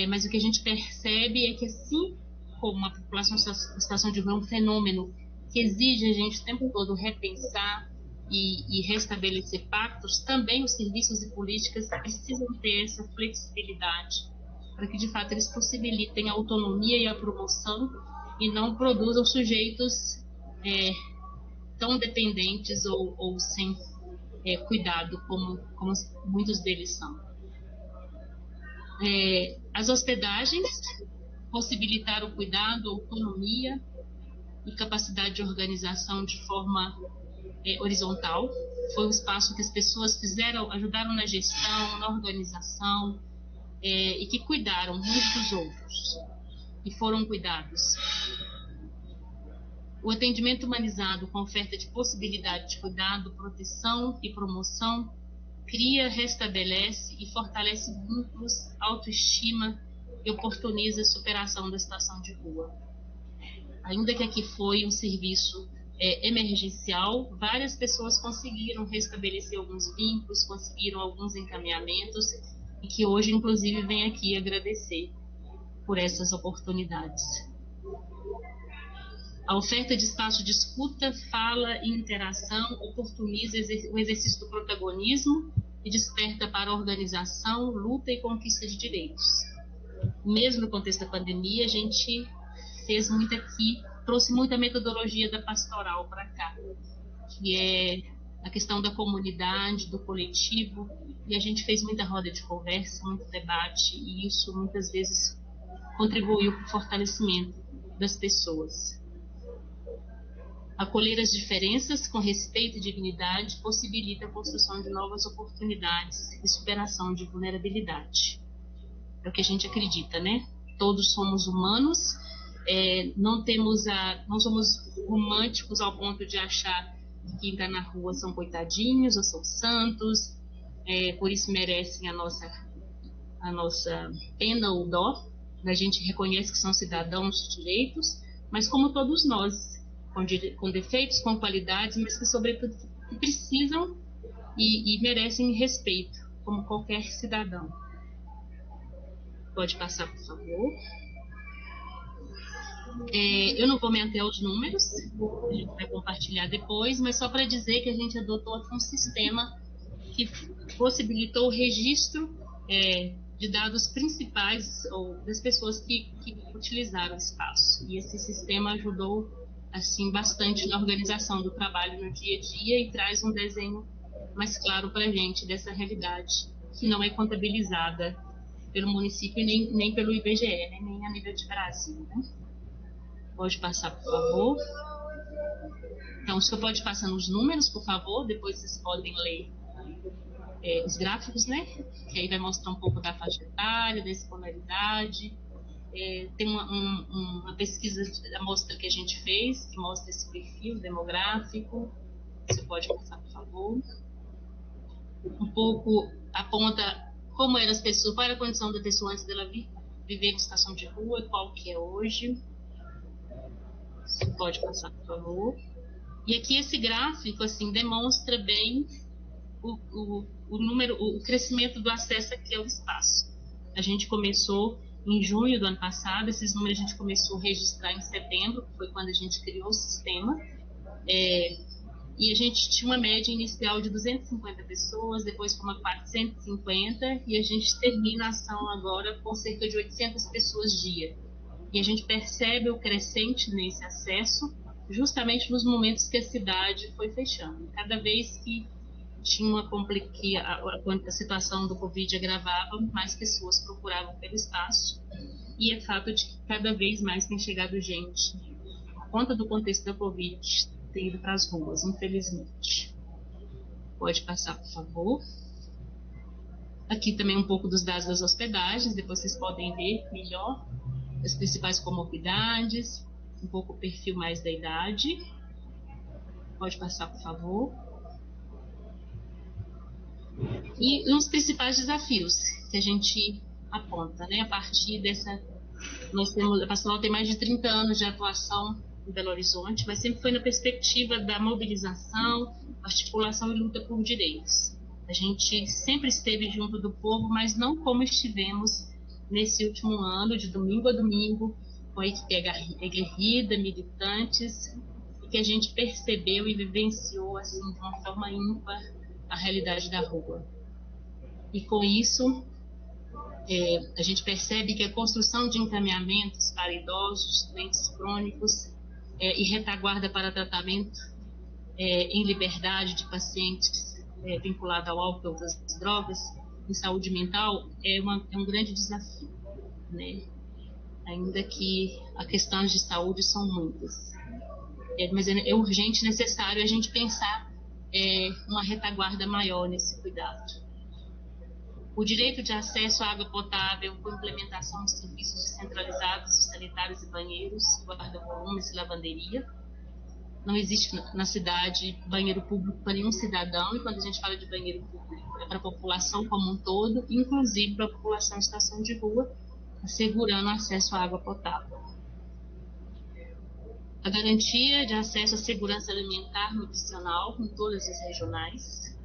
mas o que a gente percebe é que, assim como a população em situação de rua é um fenômeno que exige a gente o tempo todo repensar e restabelecer pactos, também os serviços e políticas precisam ter essa flexibilidade para que, de fato, eles possibilitem a autonomia e a promoção e não produzam sujeitos tão dependentes ou sem cuidado como muitos deles são. As hospedagens possibilitaram o cuidado, a autonomia e capacidade de organização de forma horizontal. Foi um espaço que as pessoas ajudaram na gestão, na organização e que cuidaram uns dos outros e foram cuidados. O atendimento humanizado com oferta de possibilidade de cuidado, proteção e promoção cria, restabelece e fortalece vínculos, autoestima e oportuniza a superação da situação de rua. Ainda que aqui foi um serviço emergencial, várias pessoas conseguiram restabelecer alguns vínculos, conseguiram alguns encaminhamentos e que hoje, inclusive, vem aqui agradecer por essas oportunidades. A oferta de espaço de escuta, fala e interação oportuniza o exercício do protagonismo e desperta para a organização, luta e conquista de direitos. Mesmo no contexto da pandemia, a gente fez muito aqui, trouxe muita metodologia da pastoral para cá, que é a questão da comunidade, do coletivo, e a gente fez muita roda de conversa, muito debate, e isso muitas vezes contribuiu para o fortalecimento das pessoas. Acolher as diferenças com respeito e dignidade possibilita a construção de novas oportunidades e superação de vulnerabilidade. É o que a gente acredita, né? Todos somos humanos, não somos românticos ao ponto de achar que quem está na rua são coitadinhos ou são santos, por isso merecem a nossa pena ou dó. A gente reconhece que são cidadãos de direitos, mas como todos nós, com defeitos, com qualidades, mas que, sobretudo, precisam e merecem respeito, como qualquer cidadão. Pode passar, por favor. Eu não vou me ater aos números, a gente vai compartilhar depois, mas só para dizer que a gente adotou aqui um sistema que possibilitou o registro de dados principais ou das pessoas que utilizaram o espaço. E esse sistema ajudou assim bastante na organização do trabalho no dia a dia e traz um desenho mais claro para a gente dessa realidade que não é contabilizada pelo município nem pelo IBGE, né, nem a nível de Brasil, né? Pode passar, por favor. Então, o senhor pode passar nos números, por favor, depois vocês podem ler os gráficos, né? Que aí vai mostrar um pouco da faixa etária, da escolaridade. Tem uma pesquisa de amostra que a gente fez, que mostra esse perfil demográfico. Você pode passar, por favor. Um pouco aponta como eram as pessoas, qual era a condição da pessoa antes dela viver em situação de rua e qual que é hoje. Você pode passar, por favor. E aqui esse gráfico assim demonstra bem o crescimento do acesso aqui ao espaço. A gente começou em junho do ano passado, esses números a gente começou a registrar em setembro, que foi quando a gente criou o sistema. E a gente tinha uma média inicial de 250 pessoas, depois foi uma 450, e a gente termina a ação agora com cerca de 800 pessoas dia. E a gente percebe o crescente nesse acesso justamente nos momentos que a cidade foi fechando. Cada vez que tinha a situação do Covid agravava, mais pessoas procuravam pelo espaço, e é fato de que cada vez mais tem chegado gente, por conta do contexto da Covid, tem ido para as ruas, infelizmente. Pode passar, por favor. Aqui também um pouco dos dados das hospedagens, depois vocês podem ver melhor as principais comorbidades, um pouco o perfil mais da idade. Pode passar, por favor. E os principais desafios que a gente aponta, né? A partir dessa... a Pastoral tem mais de 30 anos de atuação em Belo Horizonte, mas sempre foi na perspectiva da mobilização, articulação e luta por direitos. A gente sempre esteve junto do povo, mas não como estivemos nesse último ano, de domingo a domingo, com a equipe aguerrida, militantes, e que a gente percebeu e vivenciou assim, de uma forma ímpar a realidade da rua. E com isso, a gente percebe que a construção de encaminhamentos para idosos, doentes crônicos e retaguarda para tratamento em liberdade de pacientes vinculados ao álcool e outras drogas, em saúde mental, é um grande desafio, né? Ainda que as questões de saúde são muitas. Mas é urgente e necessário a gente pensar uma retaguarda maior nesse cuidado. O direito de acesso à água potável com implementação de serviços descentralizados, sanitários e banheiros, guarda-volumes e lavanderia. Não existe na cidade banheiro público para nenhum cidadão, e quando a gente fala de banheiro público é para a população como um todo, inclusive para a população em situação de rua, assegurando acesso à água potável. A garantia de acesso à segurança alimentar nutricional em todas as regionais.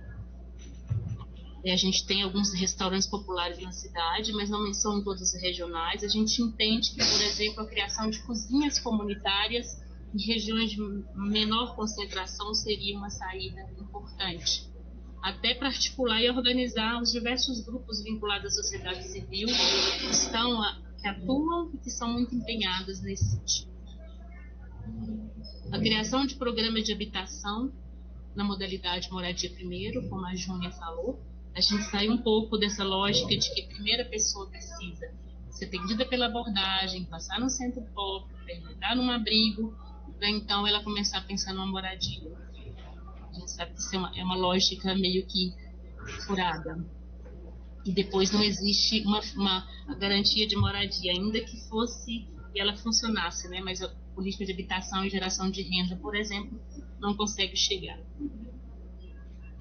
A gente tem alguns restaurantes populares na cidade, mas não são todos os regionais. A gente entende que, por exemplo, a criação de cozinhas comunitárias em regiões de menor concentração seria uma saída importante, até para articular e organizar os diversos grupos vinculados à sociedade civil que atuam e que são muito empenhados nesse sentido. A criação de programas de habitação na modalidade moradia primeiro, como a Júnia falou. A gente sai um pouco dessa lógica de que a primeira pessoa precisa ser atendida pela abordagem, passar no centro pop, perguntar num abrigo, para então ela começar a pensar numa moradia. A gente sabe que isso é uma lógica meio que furada. E depois não existe uma garantia de moradia, ainda que fosse e ela funcionasse, né? Mas a política de habitação e geração de renda, por exemplo, não consegue chegar.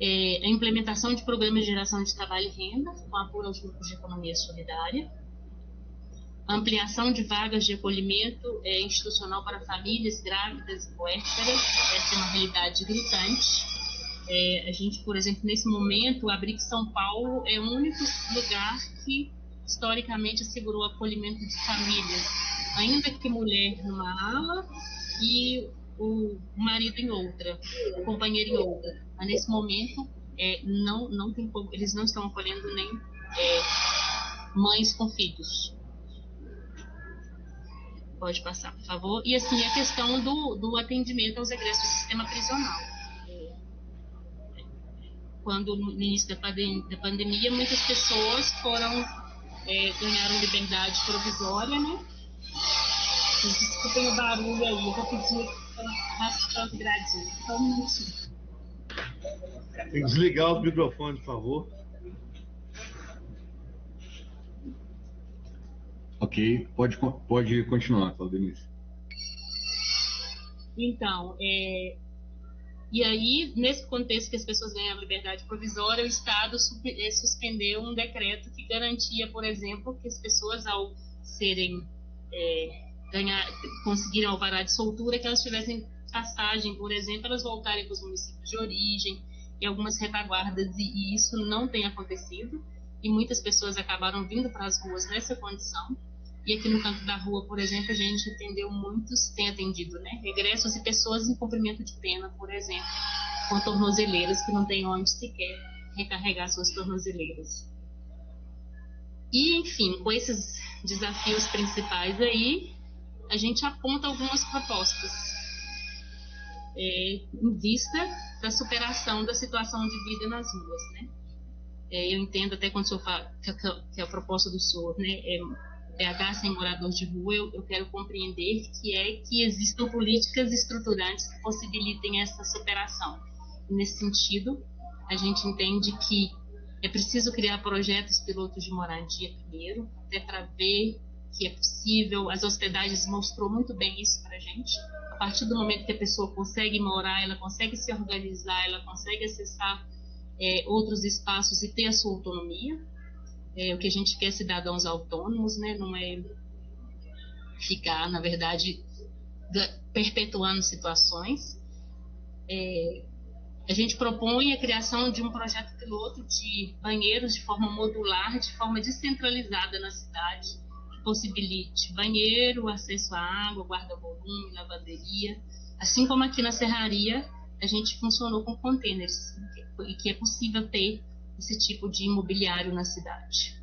A implementação de programas de geração de trabalho e renda, com apoio aos grupos de economia solidária, a ampliação de vagas de acolhimento institucional para famílias grávidas e puérperas, essa é uma realidade gritante. A gente, por exemplo, nesse momento, o Abrigo São Paulo é o único lugar que historicamente assegurou o acolhimento de famílias, ainda que mulher numa ala e o marido em outra, o companheiro em outra. Mas nesse momento, não tem como, eles não estão acolhendo nem mães com filhos. Pode passar, por favor. E assim, a questão do atendimento aos egressos do sistema prisional. Quando no início da pandemia, muitas pessoas ganharam liberdade provisória, né? Desculpem o barulho aí, eu vou pedir bastante gradinho. Só um minutinho. Tem que desligar o microfone, por favor. Ok, pode continuar, Claudenice. Então, e E aí, nesse contexto que as pessoas ganham a liberdade provisória, o Estado suspendeu um decreto que garantia, por exemplo, que as pessoas, ao serem conseguirem alvará de soltura, que elas tivessem passagem, por exemplo, elas voltarem para os municípios de origem e algumas retaguardas, e isso não tem acontecido, e muitas pessoas acabaram vindo para as ruas nessa condição. E aqui no Canto da Rua, por exemplo, a gente atendeu muitos, tem atendido, né, regressos e pessoas em cumprimento de pena, por exemplo, com tornozeleiras que não têm onde sequer recarregar suas tornozeleiras. E, enfim, com esses desafios principais aí, a gente aponta algumas propostas em vista da superação da situação de vida nas ruas, né? Eu entendo até quando o senhor fala que a proposta do senhor, né, PH sem morador de rua, eu quero compreender que existam políticas estruturantes que possibilitem essa superação. Nesse sentido, a gente entende que é preciso criar projetos pilotos de moradia primeiro, até para ver que é possível. As hospedagens mostrou muito bem isso para a gente. A partir do momento que a pessoa consegue morar, ela consegue se organizar, ela consegue acessar outros espaços e ter a sua autonomia. O que a gente quer é cidadãos autônomos, né? Não é ficar, na verdade, perpetuando situações. A gente propõe a criação de um projeto piloto de banheiros de forma modular, de forma descentralizada na cidade, que possibilite banheiro, acesso à água, guarda-volume, lavanderia. Assim como aqui na Serraria, a gente funcionou com containers, e que é possível ter esse tipo de imobiliário na cidade.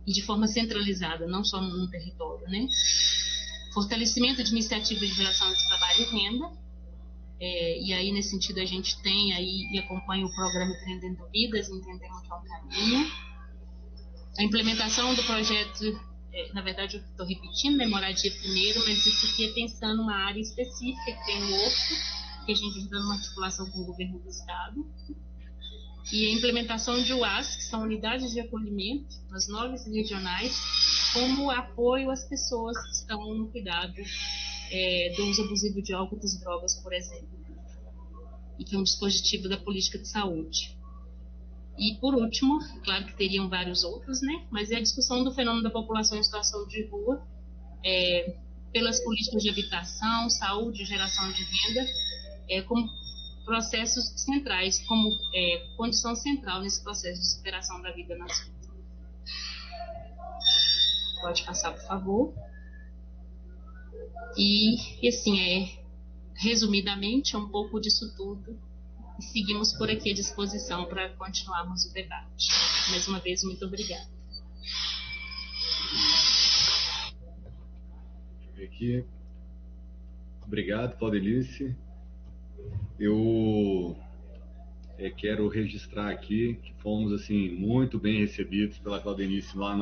E de forma centralizada, não só no território, né? Fortalecimento de iniciativas de geração de trabalho e renda. E aí, nesse sentido, a gente tem aí e acompanha o programa Empreendendo Vidas, entendemos que é um caminho. A implementação do projeto, na verdade, eu estou repetindo, né, moradia primeiro, mas isso aqui é pensando numa área específica que tem o OPO, que a gente está numa articulação com o governo do Estado. E a implementação de UAS, que são unidades de acolhimento nas 9 regionais, como apoio às pessoas que estão no cuidado do uso abusivo de álcool e drogas, por exemplo, e que é um dispositivo da política de saúde. E, por último, claro que teriam vários outros, né? Mas é a discussão do fenômeno da população em situação de rua, pelas políticas de habitação, saúde, geração de renda, como processos centrais, como condição central nesse processo de superação da vida nas ruas. Pode passar, por favor. E assim, resumidamente, é um pouco disso tudo. E seguimos por aqui à disposição para continuarmos o debate. Mais uma vez, muito obrigada. Deixa eu ver aqui. Obrigado, Claudelice. Eu quero registrar aqui que fomos assim muito bem recebidos pela Claudelice lá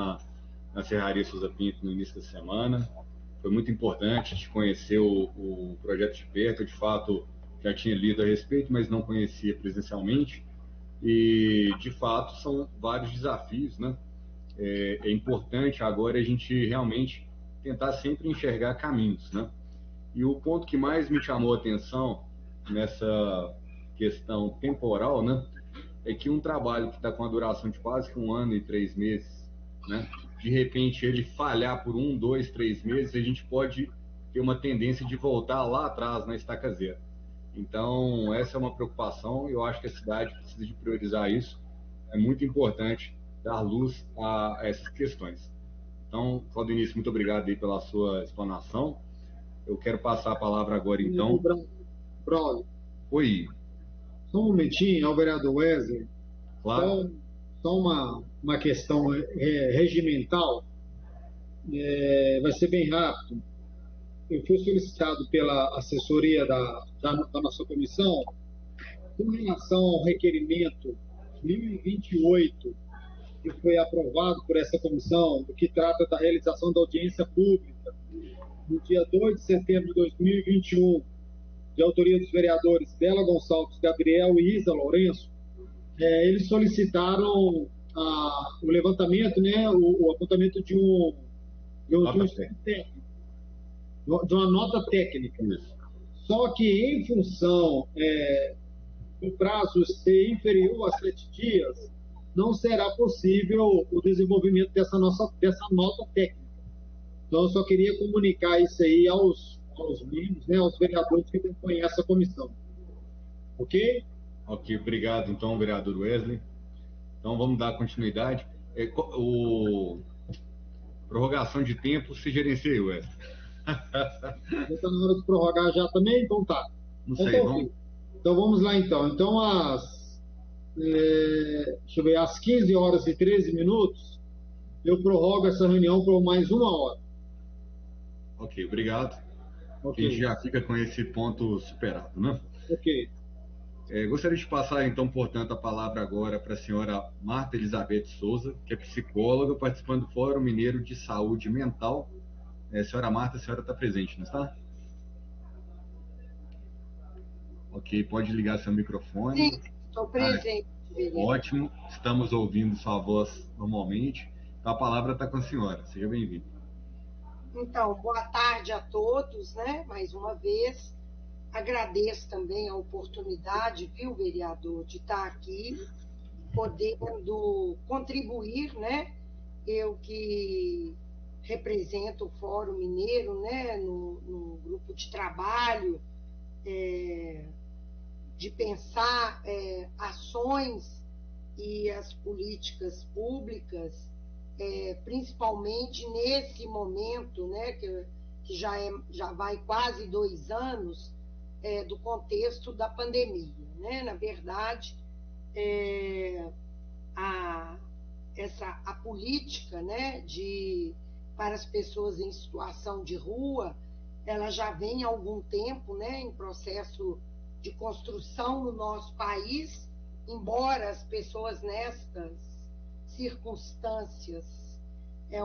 na Serraria Souza Pinto no início da semana. Foi muito importante de conhecer o projeto de perto. Eu, de fato, já tinha lido a respeito, mas não conhecia presencialmente. E, de fato, são vários desafios, né? É importante agora a gente realmente tentar sempre enxergar caminhos, né? E o ponto que mais me chamou a atenção nessa questão temporal, né, é que um trabalho que está com a duração de quase que 1 ano e 3 meses, né, de repente ele falhar por 1, 2, 3 meses, a gente pode ter uma tendência de voltar lá atrás na estaca zero. Então, essa é uma preocupação e eu acho que a cidade precisa de priorizar isso. É muito importante dar luz a essas questões. Então, Claudenice, muito obrigado aí pela sua explanação. Eu quero passar a palavra agora, então. Braulio. Oi. Só um momentinho, ao vereador Wesley. Claro. Só uma questão regimental. Vai ser bem rápido. Eu fui solicitado pela assessoria da nossa comissão com relação ao requerimento 1028, que foi aprovado por essa comissão, do que trata da realização da audiência pública no dia 2 de setembro de 2021, de autoria dos vereadores Bela Gonçalves Gabriel e Isa Lourenço. Eles solicitaram o levantamento, né, o apontamento de uma nota técnica. Só que, em função o prazo ser inferior a 7 dias, não será possível o desenvolvimento dessa nota técnica. Então, eu só queria comunicar isso aí aos membros, né, aos vereadores que compõem essa comissão. Ok? Ok, obrigado, então, vereador Wesley. Então, vamos dar continuidade. Prorrogação de tempo, se gerencia aí, Wesley. Já está na hora de prorrogar já também? Então tá. Não sei, vamos... Então vamos lá então. Então deixa eu ver, às 15 horas e 13 minutos, eu prorrogo essa reunião por mais 1 hora. Ok, obrigado. Okay. A gente já fica com esse ponto superado, né? Ok. Gostaria de passar, então, portanto, a palavra agora para a senhora Marta Elizabeth Souza, que é psicóloga, participando do Fórum Mineiro de Saúde Mental. Senhora Marta, a senhora está presente, não está? Ok, pode ligar seu microfone. Sim, estou presente. Ótimo, estamos ouvindo sua voz normalmente. Então, a palavra está com a senhora. Seja bem-vinda. Então, boa tarde a todos, né? Mais uma vez. Agradeço também a oportunidade, viu, vereador, de estar aqui, podendo contribuir, né? Eu que represento o Fórum Mineiro, né? No grupo de trabalho, de pensar ações e as políticas públicas, principalmente nesse momento, né? Que já vai quase 2 anos, do contexto da pandemia, né? Na verdade, a política, né, para as pessoas em situação de rua, ela já vem há algum tempo, né, em processo de construção no nosso país, embora as pessoas nestas circunstâncias é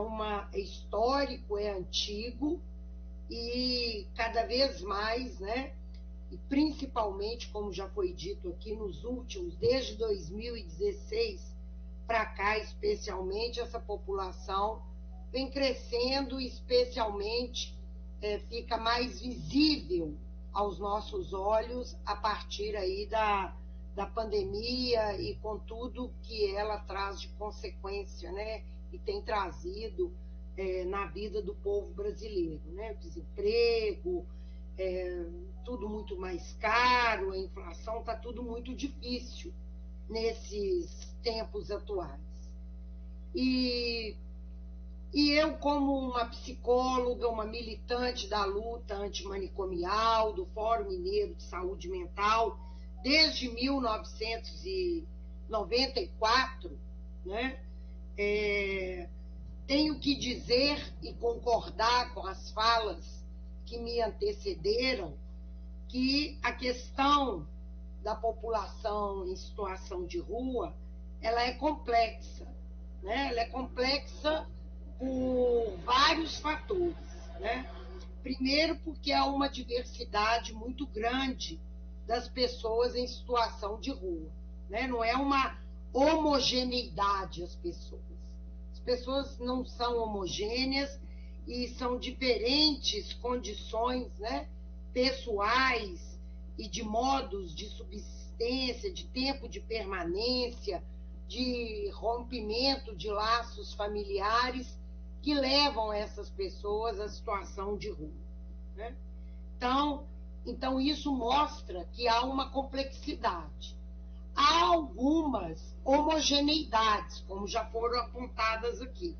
histórico, é antigo, e cada vez mais, né, e principalmente, como já foi dito aqui, nos últimos, desde 2016 para cá, especialmente, essa população vem crescendo, especialmente fica mais visível aos nossos olhos a partir aí da pandemia e com tudo que ela traz de consequência, né, e tem trazido na vida do povo brasileiro, né, desemprego, tudo muito mais caro, a inflação, está tudo muito difícil nesses tempos atuais. E eu, como uma psicóloga, uma militante da luta antimanicomial, do Fórum Mineiro de Saúde Mental, desde 1994, né, tenho que dizer e concordar com as falas que me antecederam, que a questão da população em situação de rua, ela é complexa, né? Ela é complexa por vários fatores, né? Primeiro, porque há uma diversidade muito grande das pessoas em situação de rua, né? Não é uma homogeneidade as pessoas. As pessoas não são homogêneas e são diferentes condições, né, pessoais e de modos de subsistência, de tempo de permanência, de rompimento de laços familiares que levam essas pessoas à situação de rua, né? Então isso mostra que há uma complexidade. Há algumas homogeneidades, como já foram apontadas aqui.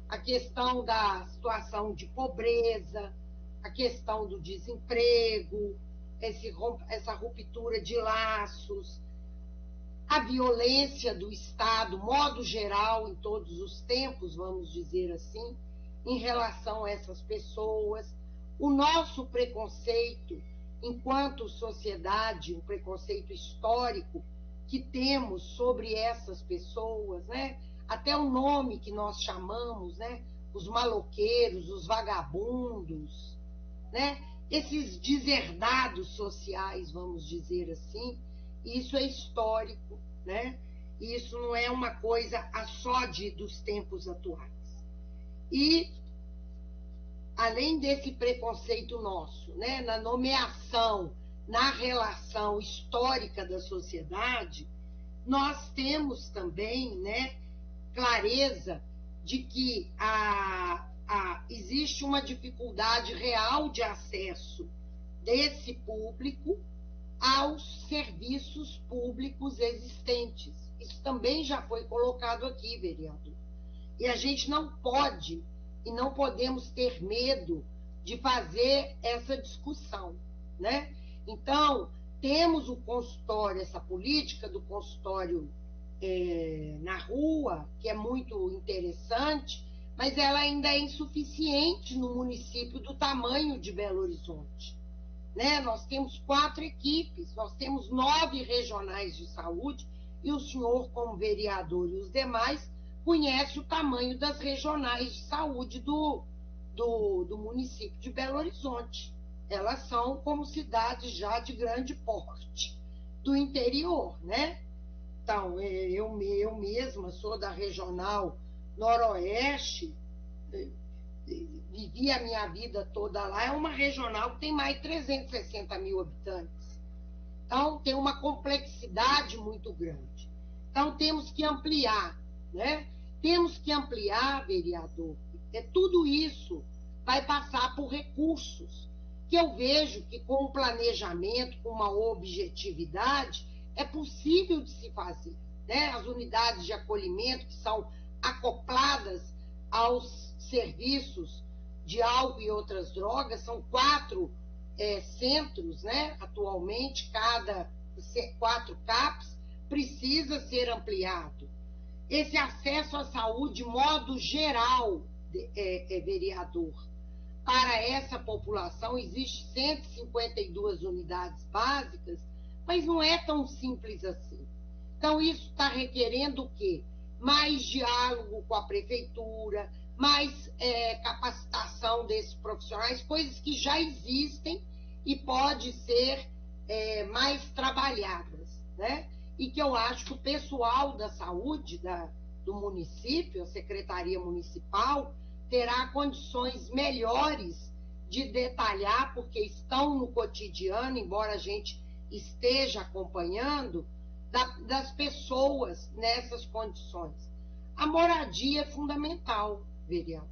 A questão da situação de pobreza, a questão do desemprego, essa ruptura de laços, a violência do Estado, modo geral, em todos os tempos, vamos dizer assim, em relação a essas pessoas, o nosso preconceito enquanto sociedade, um preconceito histórico que temos sobre essas pessoas, né? Até o nome que nós chamamos, né? Os maloqueiros, os vagabundos, né? Esses deserdados sociais, vamos dizer assim, isso é histórico, né? Isso não é uma coisa só dos tempos atuais. E, além desse preconceito nosso, né? Na nomeação, na relação histórica da sociedade, nós temos também, né, clareza de que existe uma dificuldade real de acesso desse público aos serviços públicos existentes. Isso também já foi colocado aqui, vereador. E a gente não pode e não podemos ter medo de fazer essa discussão, né? Então, temos o consultório, essa política do consultório na rua, que é muito interessante, mas ela ainda é insuficiente no município do tamanho de Belo Horizonte, né? Nós temos 4 equipes, nós temos 9 regionais de saúde, e o senhor, como vereador e os demais, conhece o tamanho das regionais de saúde do município de Belo Horizonte. Elas são como cidades já de grande porte do interior, né? Então, eu mesma sou da regional Noroeste, vivi a minha vida toda lá, é uma regional que tem mais de 360 mil habitantes. Então, tem uma complexidade muito grande. Então, temos que ampliar, né? Temos que ampliar, vereador. Tudo isso vai passar por recursos, que eu vejo que com um planejamento, com uma objetividade, é possível de se fazer, né? As unidades de acolhimento que são acopladas aos serviços de álcool e outras drogas, são 4 centros, né? Atualmente, cada 4 CAPs precisa ser ampliado. Esse acesso à saúde, de modo geral, vereador, para essa população, existe 152 unidades básicas, mas não é tão simples assim. Então, isso está requerendo o quê? Mais diálogo com a prefeitura, mais capacitação desses profissionais, coisas que já existem e pode ser mais trabalhadas, né? E que eu acho que o pessoal da saúde do município, a Secretaria Municipal, terá condições melhores de detalhar, porque estão no cotidiano, embora a gente esteja acompanhando, das pessoas nessas condições. A moradia é fundamental, vereador.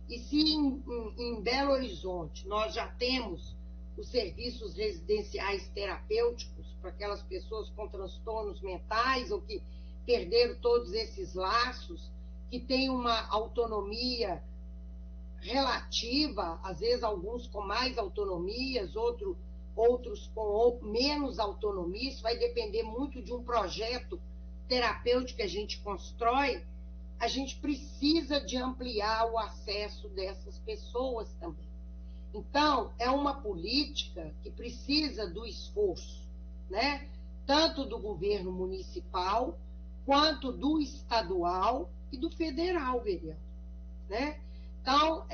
E se em Belo Horizonte nós já temos os serviços residenciais terapêuticos para aquelas pessoas com transtornos mentais ou que perderam todos esses laços, que têm uma autonomia relativa, às vezes alguns com mais autonomias, outros com menos autonomia, isso vai depender muito de um projeto terapêutico que a gente constrói. A gente precisa de ampliar o acesso dessas pessoas também. Então, é uma política que precisa do esforço, né? Tanto do governo municipal, quanto do estadual e do federal, vereador, né? Então,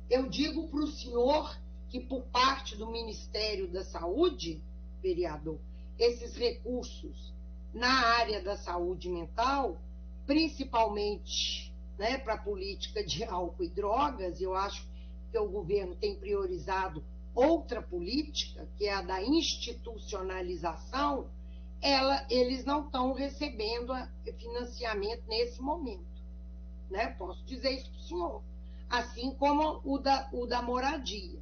eu digo para o senhor que, por parte do Ministério da Saúde, vereador, esses recursos na área da saúde mental, principalmente, né, para a política de álcool e drogas, eu acho que o governo tem priorizado outra política, que é a da institucionalização, eles não estão recebendo financiamento nesse momento, né? Posso dizer isso para o senhor. Assim como o da moradia.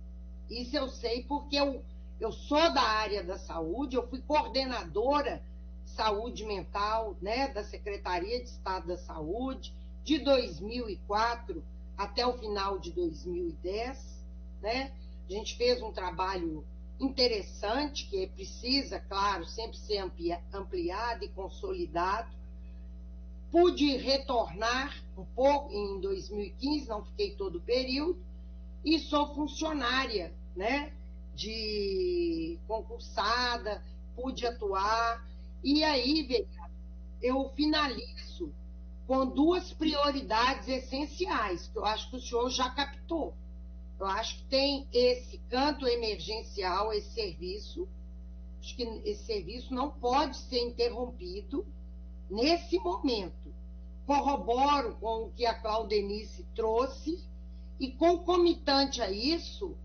Isso eu sei porque eu sou da área da saúde, eu fui coordenadora de saúde mental, né, da Secretaria de Estado da Saúde, de 2004 até o final de 2010, né? A gente fez um trabalho interessante, que precisa, claro, sempre ser ampliado e consolidado. Pude retornar um pouco em 2015, não fiquei todo o período, e sou funcionária, né, de concursada, pude atuar, e aí, eu finalizo com 2 prioridades essenciais, que eu acho que o senhor já captou. Eu acho que tem esse canto emergencial, esse serviço, acho que esse serviço não pode ser interrompido nesse momento. Corroboro com o que a Claudenice trouxe e, concomitante a isso,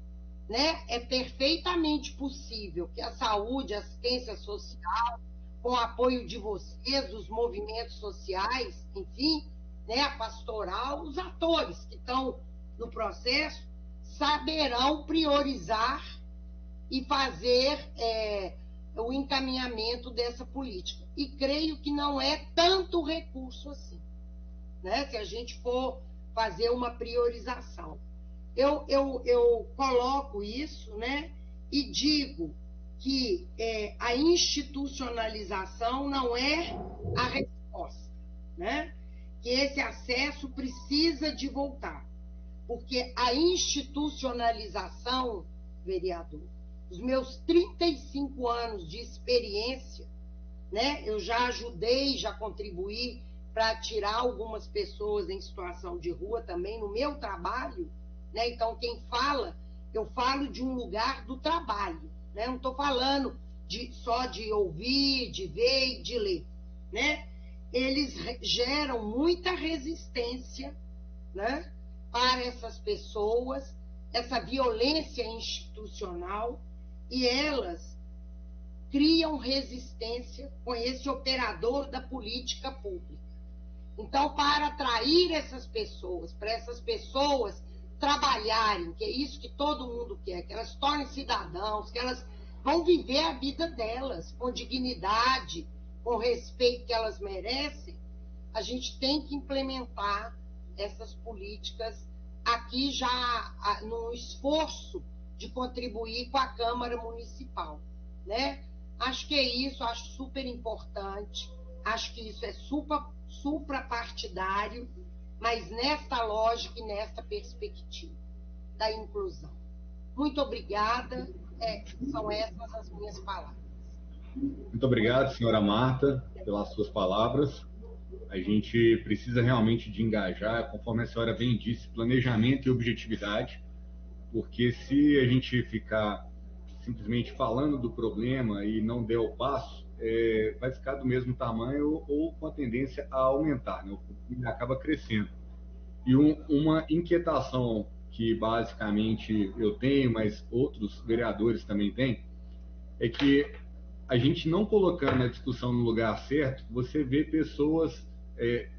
né, é perfeitamente possível que a saúde, a assistência social, com o apoio de vocês, dos movimentos sociais, enfim, né, a pastoral, os atores que estão no processo, saberão priorizar e fazer o encaminhamento dessa política. E creio que não é tanto recurso assim, né, se a gente for fazer uma priorização. Eu coloco isso, né, e digo que a institucionalização não é a resposta, né? Que esse acesso precisa de voltar, porque a institucionalização, vereador, os meus 35 anos de experiência, né? Eu já ajudei, já contribuí para tirar algumas pessoas em situação de rua também no meu trabalho, né? Então, quem fala, eu falo de um lugar do trabalho, né? Não estou falando só de ouvir, de ver e de ler, né? Eles geram muita resistência, né, para essas pessoas, essa violência institucional, e elas criam resistência com esse operador da política pública. Então, para atrair essas pessoas, para essas pessoas trabalharem, que é isso que todo mundo quer, que elas tornem cidadãos, que elas vão viver a vida delas com dignidade, com respeito que elas merecem, a gente tem que implementar essas políticas aqui já no esforço de contribuir com a Câmara Municipal, né? Acho que é isso, acho super importante, acho que isso é suprapartidário, mas nesta lógica e nesta perspectiva da inclusão. Muito obrigada, são essas as minhas palavras. Muito obrigado, senhora Marta, pelas suas palavras. A gente precisa realmente de engajar, conforme a senhora bem disse, planejamento e objetividade, porque se a gente ficar simplesmente falando do problema e não der o passo, vai ficar do mesmo tamanho ou com a tendência a aumentar, né? O problema acaba crescendo. E uma inquietação que basicamente eu tenho, mas outros vereadores também têm, é que a gente não colocando a discussão no lugar certo, você vê pessoas,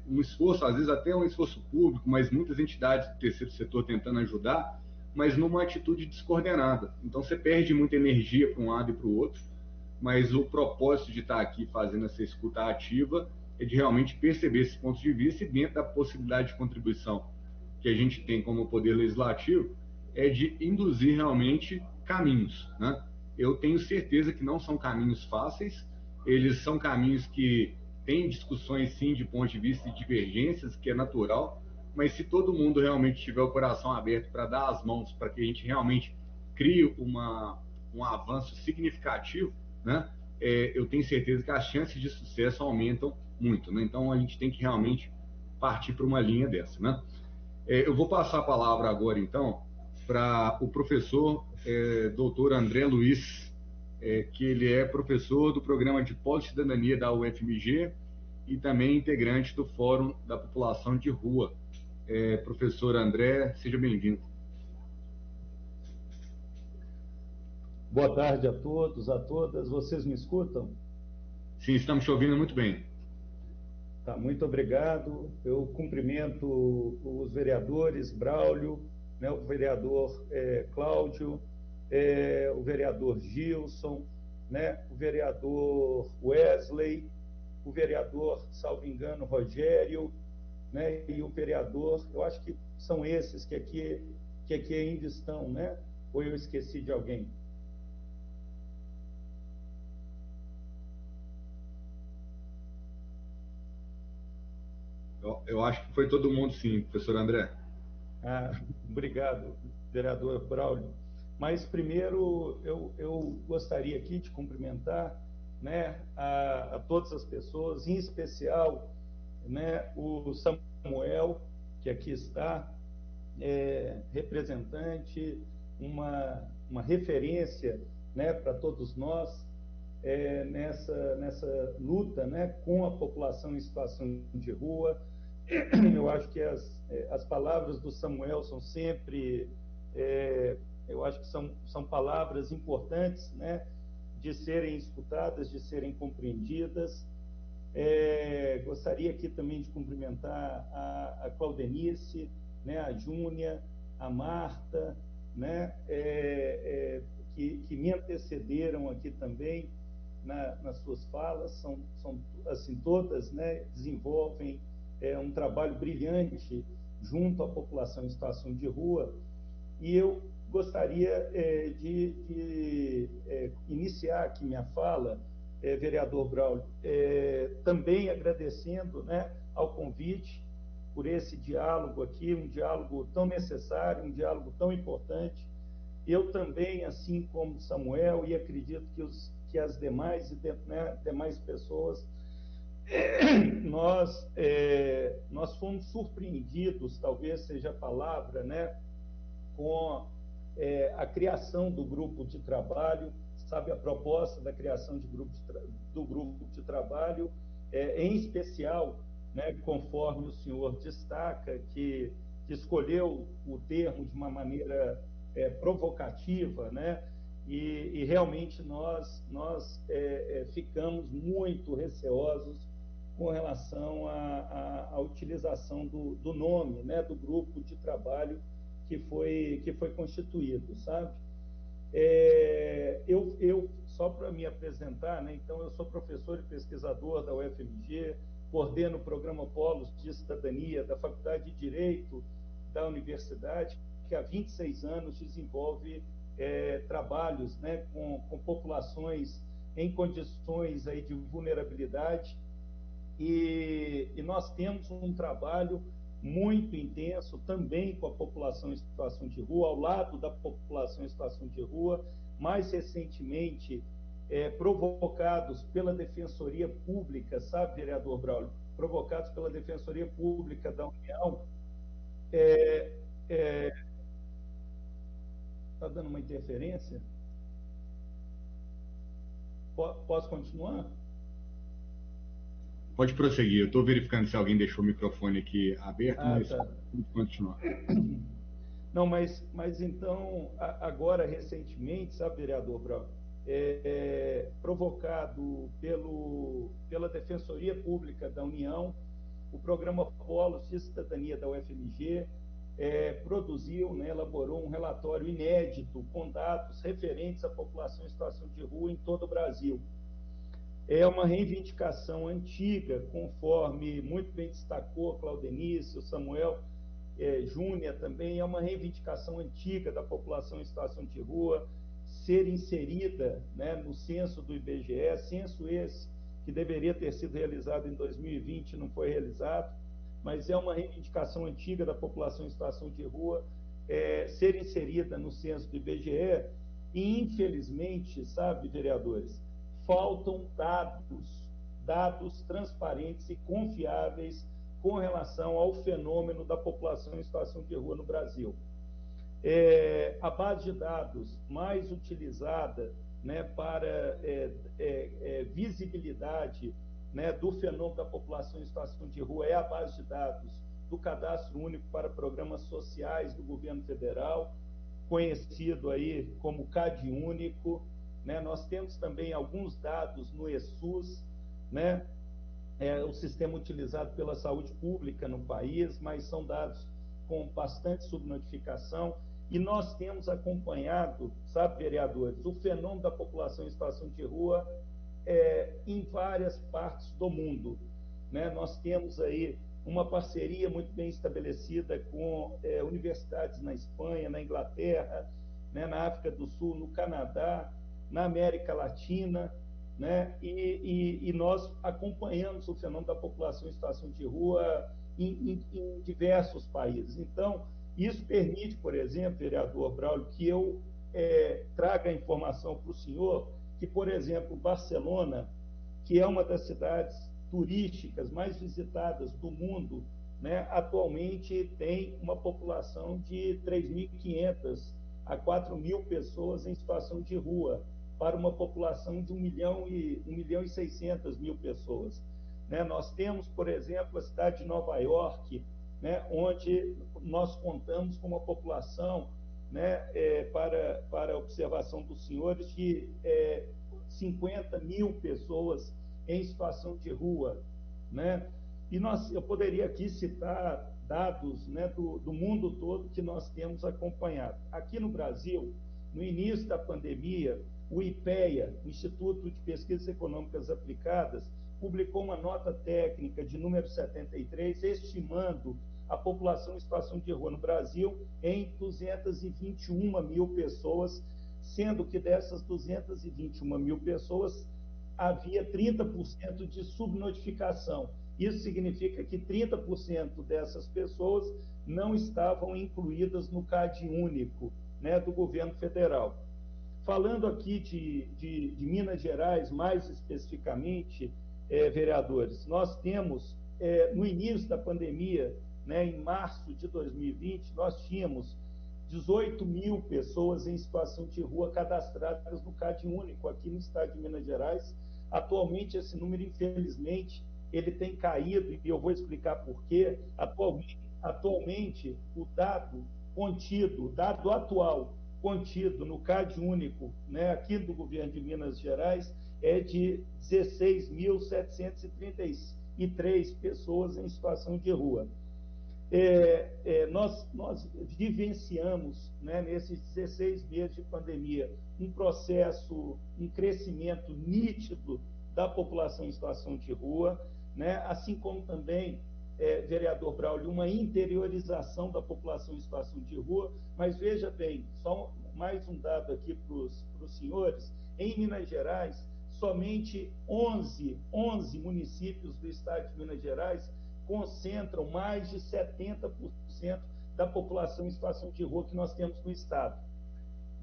um esforço, às vezes até um esforço público, mas muitas entidades do terceiro setor tentando ajudar, mas numa atitude descoordenada. Então você perde muita energia para um lado e para o outro, mas o propósito de estar aqui fazendo essa escuta ativa é de realmente perceber esse ponto de vista e dentro da possibilidade de contribuição que a gente tem como poder legislativo, é de induzir realmente caminhos, né? Eu tenho certeza que não são caminhos fáceis, eles são caminhos que têm discussões, sim, de ponto de vista de divergências, que é natural, mas se todo mundo realmente tiver o coração aberto para dar as mãos, para que a gente realmente crie um avanço significativo, né? Eu tenho certeza que as chances de sucesso aumentam muito, né? Então, a gente tem que realmente partir para uma linha dessa, né? Eu vou passar a palavra agora, então, para o professor doutor André Luiz, que ele é professor do programa de pós-cidadania da UFMG e também integrante do Fórum da População de Rua. Professor André, seja bem-vindo. Boa tarde a todos, a todas. Vocês me escutam? Sim, estamos te ouvindo muito bem. Tá, muito obrigado. Eu cumprimento os vereadores Braulio, né, o vereador Cláudio, o vereador Gilson, né, o vereador Wesley, o vereador, salvo engano, Rogério, né, e o vereador, eu acho que são esses que aqui ainda estão, né? Ou eu esqueci de alguém? Eu acho que foi todo mundo, sim, professor André. Obrigado, vereador Braulio. Mas primeiro eu gostaria aqui de cumprimentar, né, a todas as pessoas, em especial, né, o Samuel, que aqui está, representante, uma referência, né, para todos nós nessa luta, né, com a população em situação de rua. Eu acho que as palavras do Samuel são sempre Eu acho que são palavras importantes, né, de serem escutadas, de serem compreendidas. Gostaria aqui também de cumprimentar a Claudenice, né, a Júnia, a Marta, né, que me antecederam aqui também nas suas falas, são assim, todas, né, desenvolvem um trabalho brilhante junto à população em situação de rua, e eu gostaria de iniciar aqui minha fala, vereador Braulio, também agradecendo, né, ao convite por esse diálogo aqui, um diálogo tão necessário, um diálogo tão importante. Eu também, assim como Samuel, e acredito que as demais, né, demais pessoas, nós fomos surpreendidos, talvez seja a palavra, né, com a criação do grupo de trabalho, sabe, a proposta da criação do grupo de trabalho, em especial, né, conforme o senhor destaca, que escolheu o termo de uma maneira provocativa, né, e realmente nós ficamos muito receosos com relação à utilização do nome, né, do grupo de trabalho que foi constituído, sabe? Eu só para me apresentar, né, então eu sou professor e pesquisador da UFMG, coordeno o programa Polos de Cidadania da Faculdade de Direito da Universidade, que há 26 anos desenvolve trabalhos, né, com populações em condições aí de vulnerabilidade, e nós temos um trabalho muito intenso também com a população em situação de rua, ao lado da população em situação de rua, mais recentemente provocados pela Defensoria Pública, sabe, vereador Braulio? Provocados pela Defensoria Pública da União. Está dando uma interferência? Posso continuar? Pode prosseguir. Eu estou verificando se alguém deixou o microfone aqui aberto, mas tá. pode continuar. Não, mas então, agora, recentemente, sabe, vereador Braulio, provocado pela Defensoria Pública da União, o programa Polos de Cidadania da UFMG produziu, né, elaborou um relatório inédito com dados referentes à população em situação de rua em todo o Brasil. É uma reivindicação antiga, conforme muito bem destacou a Claudenice, o Samuel, Júnia também, é uma reivindicação antiga da população em situação de rua ser inserida, né, no censo do IBGE, censo esse que deveria ter sido realizado em 2020 e não foi realizado, mas é uma reivindicação antiga da população em situação de rua ser inserida no censo do IBGE, e infelizmente, sabe, vereadores, faltam dados transparentes e confiáveis com relação ao fenômeno da população em situação de rua no Brasil. A base de dados mais utilizada, né, para visibilidade, né, do fenômeno da população em situação de rua é a base de dados do Cadastro Único para Programas Sociais do Governo Federal, conhecido aí como CadÚnico, né? Nós temos também alguns dados no ESUS, né? O sistema utilizado pela saúde pública no país, mas são dados com bastante subnotificação, e nós temos acompanhado, sabe, vereadores, o fenômeno da população em situação de rua em várias partes do mundo, né? Nós temos aí uma parceria muito bem estabelecida com universidades na Espanha, na Inglaterra, né, na África do Sul, no Canadá, na América Latina, né? E nós acompanhamos o fenômeno da população em situação de rua em diversos países. Então, isso permite, por exemplo, vereador Braulio, que eu traga a informação para o senhor que, por exemplo, Barcelona, que é uma das cidades turísticas mais visitadas do mundo, né, atualmente tem uma população de 3.500 a 4.000 pessoas em situação de rua, para uma população de 1.600.000 pessoas. Né? Nós temos, por exemplo, a cidade de Nova York, né, onde nós contamos com uma população, né, para a observação dos senhores, de 50 mil pessoas em situação de rua, né? E eu poderia aqui citar dados, né, do mundo todo que nós temos acompanhado. Aqui no Brasil, no início da pandemia, o IPEA, o Instituto de Pesquisas Econômicas Aplicadas, publicou uma nota técnica de número 73, estimando a população em situação de rua no Brasil em 221 mil pessoas, sendo que dessas 221 mil pessoas, havia 30% de subnotificação. Isso significa que 30% dessas pessoas não estavam incluídas no CAD único, né, do governo federal. Falando aqui de Minas Gerais, mais especificamente, vereadores, nós temos, no início da pandemia, né, em março de 2020, nós tínhamos 18 mil pessoas em situação de rua cadastradas no CAD único aqui no estado de Minas Gerais. Atualmente, esse número, infelizmente, ele tem caído, e eu vou explicar por quê. Atualmente, o dado contido, o dado atual contido no CAD único, né, aqui do governo de Minas Gerais, é de 16.733 pessoas em situação de rua. Nós vivenciamos, né, nesses 16 meses de pandemia, um processo, um crescimento nítido da população em situação de rua, né, assim como também, vereador Braulio, uma interiorização da população em situação de rua. Mas veja bem, só mais um dado aqui para os senhores: em Minas Gerais, somente 11 municípios do estado de Minas Gerais concentram mais de 70% da população em situação de rua que nós temos no estado.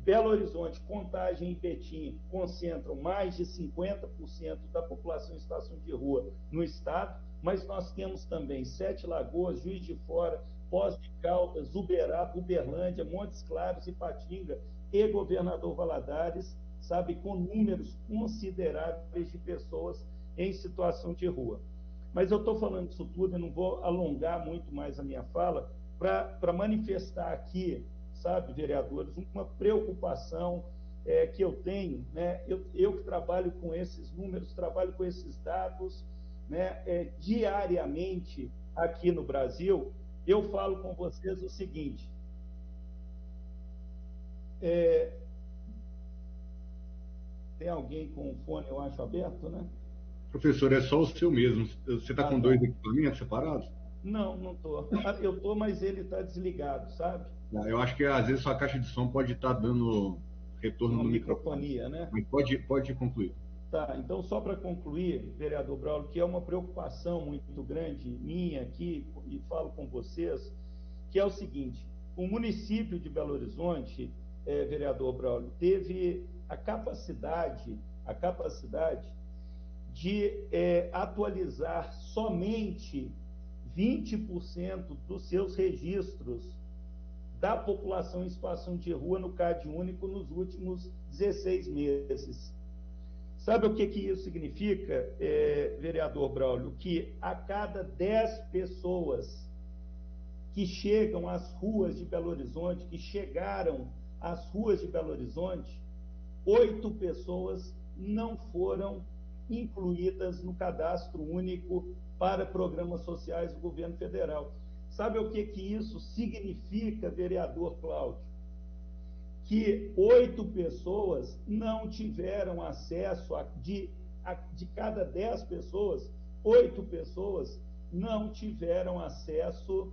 Belo Horizonte, Contagem e Betim concentram mais de 50% da população em situação de rua no estado, mas nós temos também Sete Lagoas, Juiz de Fora, Foz de Caldas, Uberlândia, Montes Claros, Ipatinga e Governador Valadares, sabe, com números consideráveis de pessoas em situação de rua. Mas eu estou falando disso tudo, eu não vou alongar muito mais a minha fala, para manifestar aqui, sabe, vereadores, uma preocupação que eu tenho, né? Eu que trabalho com esses números, trabalho com esses dados, né, diariamente aqui no Brasil. Eu falo com vocês o seguinte: tem alguém com o fone, eu acho, aberto, né? Professor, é só o seu mesmo. Você está com dois equipamentos separados? Não estou. Eu estou, mas ele está desligado, sabe? Eu acho que às vezes sua caixa de som pode estar dando retorno uma no microfonia, microfone. Né? Mas pode concluir. Tá, então só para concluir, vereador Braulio, que é uma preocupação muito grande minha aqui, e falo com vocês, que é o seguinte: o município de Belo Horizonte, vereador Braulio, teve a capacidade de atualizar somente 20% dos seus registros da população em situação de rua no CAD único nos últimos 16 meses. Sabe o que isso significa, vereador Braulio? Que a cada 10 pessoas que chegam às ruas de Belo Horizonte, que chegaram às ruas de Belo Horizonte, 8 pessoas não foram incluídas no cadastro único para programas sociais do governo federal. Sabe o que isso significa, vereador Cláudio? Que 8 pessoas não tiveram acesso, de cada 10 pessoas, 8 pessoas não tiveram acesso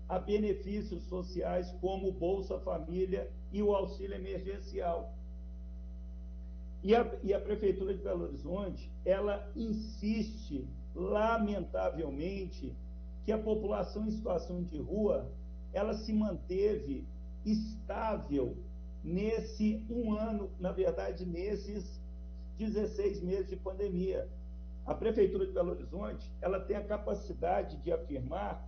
a benefícios sociais como o Bolsa Família e o auxílio emergencial. E a Prefeitura de Belo Horizonte, ela insiste, lamentavelmente, que a população em situação de rua, ela se manteve estável nesse ano, na verdade, nesses 16 meses de pandemia. A Prefeitura de Belo Horizonte, ela tem a capacidade de afirmar,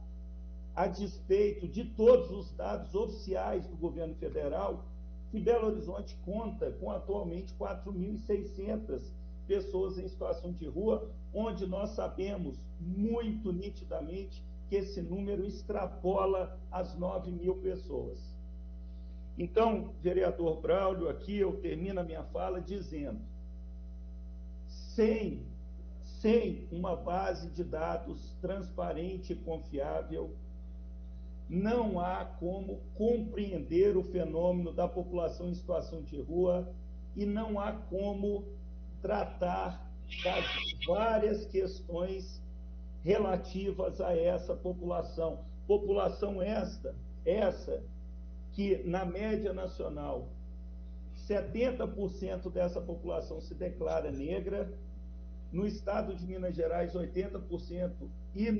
a despeito de todos os dados oficiais do governo federal, que Belo Horizonte conta com atualmente 4.600 pessoas em situação de rua, onde nós sabemos muito nitidamente que esse número extrapola as 9.000 pessoas. Então, vereador Braulio, aqui eu termino a minha fala dizendo, sem uma base de dados transparente e confiável, não há como compreender o fenômeno da população em situação de rua e não há como tratar das várias questões relativas a essa população. População essa que, na média nacional, 70% dessa população se declara negra, no estado de Minas Gerais, 80%, e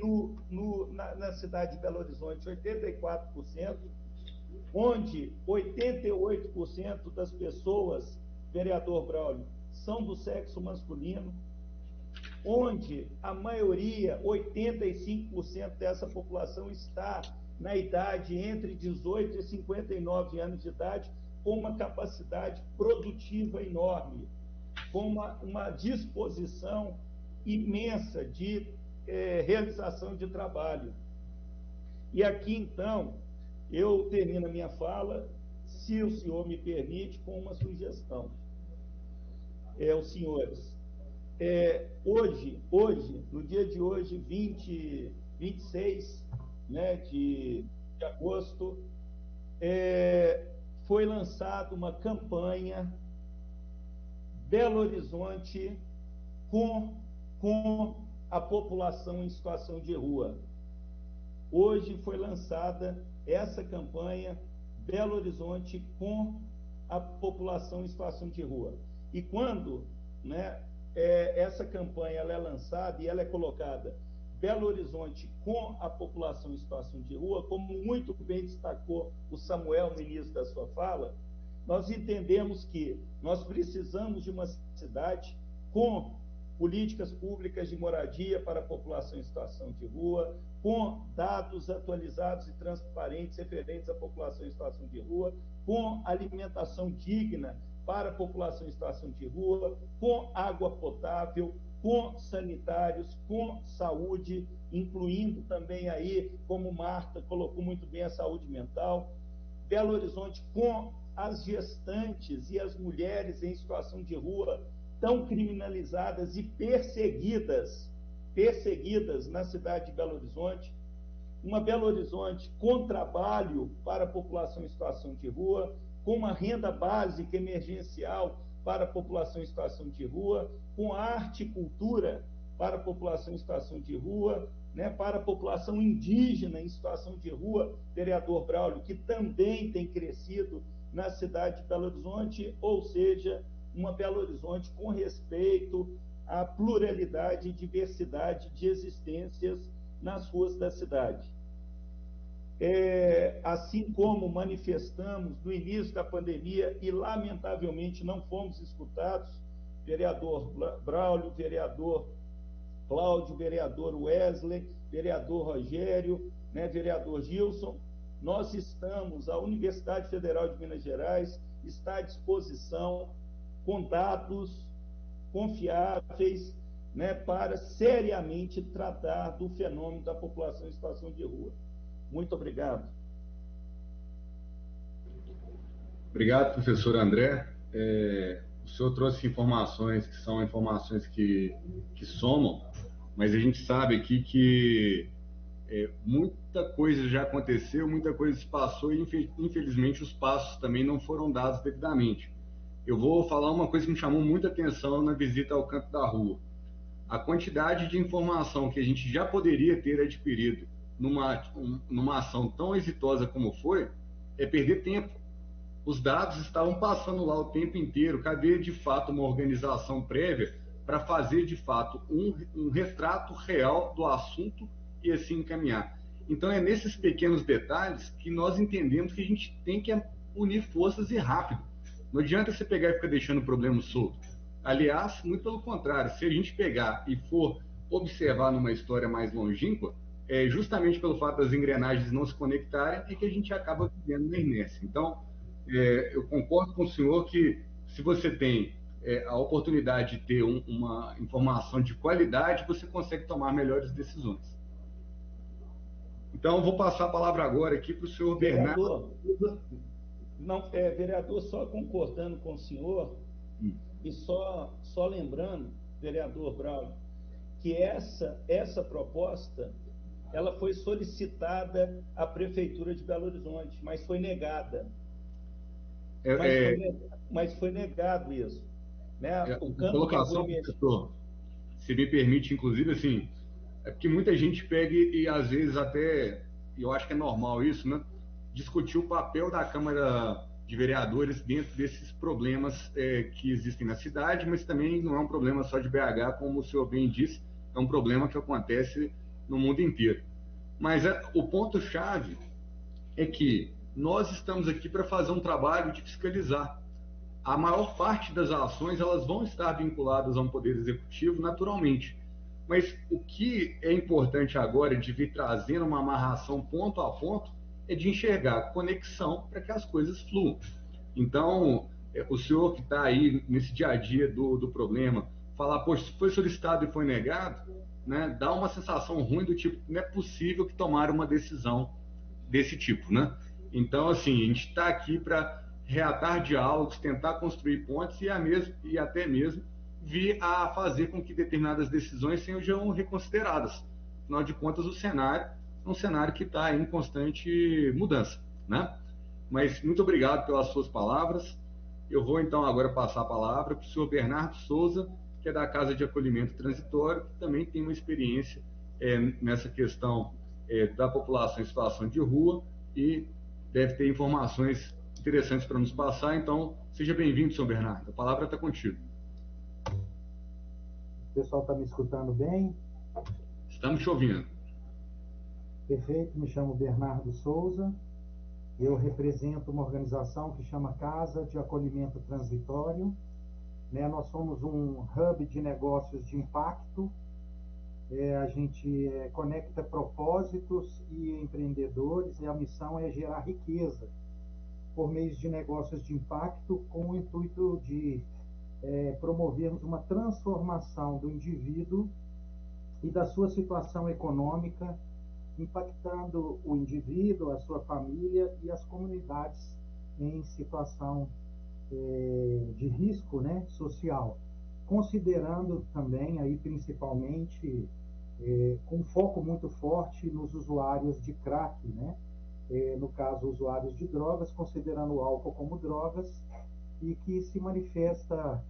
na cidade de Belo Horizonte, 84%, onde 88% das pessoas, vereador Braulio, são do sexo masculino, onde a maioria, 85% dessa população está na idade entre 18 e 59 anos de idade, com uma capacidade produtiva enorme, com uma disposição imensa de realização de trabalho. E aqui, então, eu termino a minha fala, se o senhor me permite, com uma sugestão. Os senhores, hoje, no dia de hoje, 26, né, de agosto, foi lançada uma campanha Belo Horizonte com a população em situação de rua. Hoje foi lançada essa campanha Belo Horizonte com a população em situação de rua. E quando, né, essa campanha ela é lançada e ela é colocada Belo Horizonte com a população em situação de rua, como muito bem destacou o Samuel no início da sua fala, nós entendemos que nós precisamos de uma cidade com políticas públicas de moradia para a população em situação de rua, com dados atualizados e transparentes referentes à população em situação de rua, com alimentação digna para a população em situação de rua, com água potável, com sanitários, com saúde, incluindo também aí, como Marta colocou muito bem, a saúde mental. Belo Horizonte com as gestantes e as mulheres em situação de rua tão criminalizadas e perseguidas na cidade de Belo Horizonte. Uma Belo Horizonte com trabalho para a população em situação de rua, com uma renda básica emergencial para a população em situação de rua, com arte e cultura para a população em situação de rua, né, para a população indígena em situação de rua, vereador Braulio, que também tem crescido na cidade de Belo Horizonte, ou seja, uma Belo Horizonte com respeito à pluralidade e diversidade de existências nas ruas da cidade. Assim como manifestamos no início da pandemia e, lamentavelmente, não fomos escutados, vereador Braulio, vereador Cláudio, vereador Wesley, vereador Rogério, né, vereador Gilson, nós estamos, a Universidade Federal de Minas Gerais está à disposição com dados confiáveis, né, para seriamente tratar do fenômeno da população em situação de rua. Muito obrigado. Obrigado, professor André. O senhor trouxe informações que são informações que somam, mas a gente sabe aqui que muita coisa já aconteceu, muita coisa se passou e, infelizmente, os passos também não foram dados devidamente. Eu vou falar uma coisa que me chamou muita atenção na visita ao Canto da Rua. A quantidade de informação que a gente já poderia ter adquirido numa ação tão exitosa como foi, é perder tempo. Os dados estavam passando lá o tempo inteiro. Cadê, de fato, uma organização prévia para fazer, de fato, um retrato real do assunto e assim encaminhar? Então, é nesses pequenos detalhes que nós entendemos que a gente tem que unir forças e rápido. Não adianta você pegar e ficar deixando o problema solto. Aliás, muito pelo contrário, se a gente pegar e for observar numa história mais longínqua, justamente pelo fato das engrenagens não se conectarem, é que a gente acaba vivendo na inércia. Então, eu concordo com o senhor que, se você tem a oportunidade de ter uma informação de qualidade, você consegue tomar melhores decisões. Então, vou passar a palavra agora aqui para o senhor Bernardo. Não, vereador, só concordando com o senhor, e só lembrando, vereador Braulio, que essa proposta ela foi solicitada à Prefeitura de Belo Horizonte, mas foi negada. Mas foi negado isso. Né? O campo colocação, professor, se me permite, inclusive, assim, é porque muita gente pega e às vezes até, eu acho que é normal isso, né? Discutir o papel da Câmara de Vereadores dentro desses problemas que existem na cidade, mas também não é um problema só de BH, como o senhor bem disse, é um problema que acontece no mundo inteiro. Mas o ponto-chave é que nós estamos aqui para fazer um trabalho de fiscalizar. A maior parte das ações elas vão estar vinculadas a um poder executivo naturalmente. Mas o que é importante agora de vir trazendo uma amarração ponto a ponto é de enxergar conexão para que as coisas fluam. Então, o senhor que está aí nesse dia a dia do problema, falar, poxa, foi solicitado e foi negado, né, dá uma sensação ruim do tipo, não é possível que tomaram uma decisão desse tipo, né? Então, assim, a gente está aqui para reatar diálogos, tentar construir pontes e até mesmo vir a fazer com que determinadas decisões sejam reconsideradas. Afinal de contas, o cenário é um cenário que está em constante mudança, né? Mas muito obrigado pelas suas palavras. Eu vou, então, agora passar a palavra para o senhor Bernardo Souza, que é da Casa de Acolhimento Transitório, que também tem uma experiência nessa questão da população em situação de rua e deve ter informações interessantes para nos passar. Então, seja bem-vindo, senhor Bernardo. A palavra está contigo. O pessoal está me escutando bem? Estamos te ouvindo. Perfeito, me chamo Bernardo Souza, eu represento uma organização que chama Casa de Acolhimento Transitório, né? Nós somos um hub de negócios de impacto, a gente conecta propósitos e empreendedores, e a missão é gerar riqueza por meio de negócios de impacto, com o intuito de promovermos uma transformação do indivíduo e da sua situação econômica, impactando o indivíduo, a sua família e as comunidades em situação de risco, né, social, considerando também aí principalmente com foco muito forte nos usuários de crack, né, no caso usuários de drogas, considerando o álcool como drogas, e que se manifesta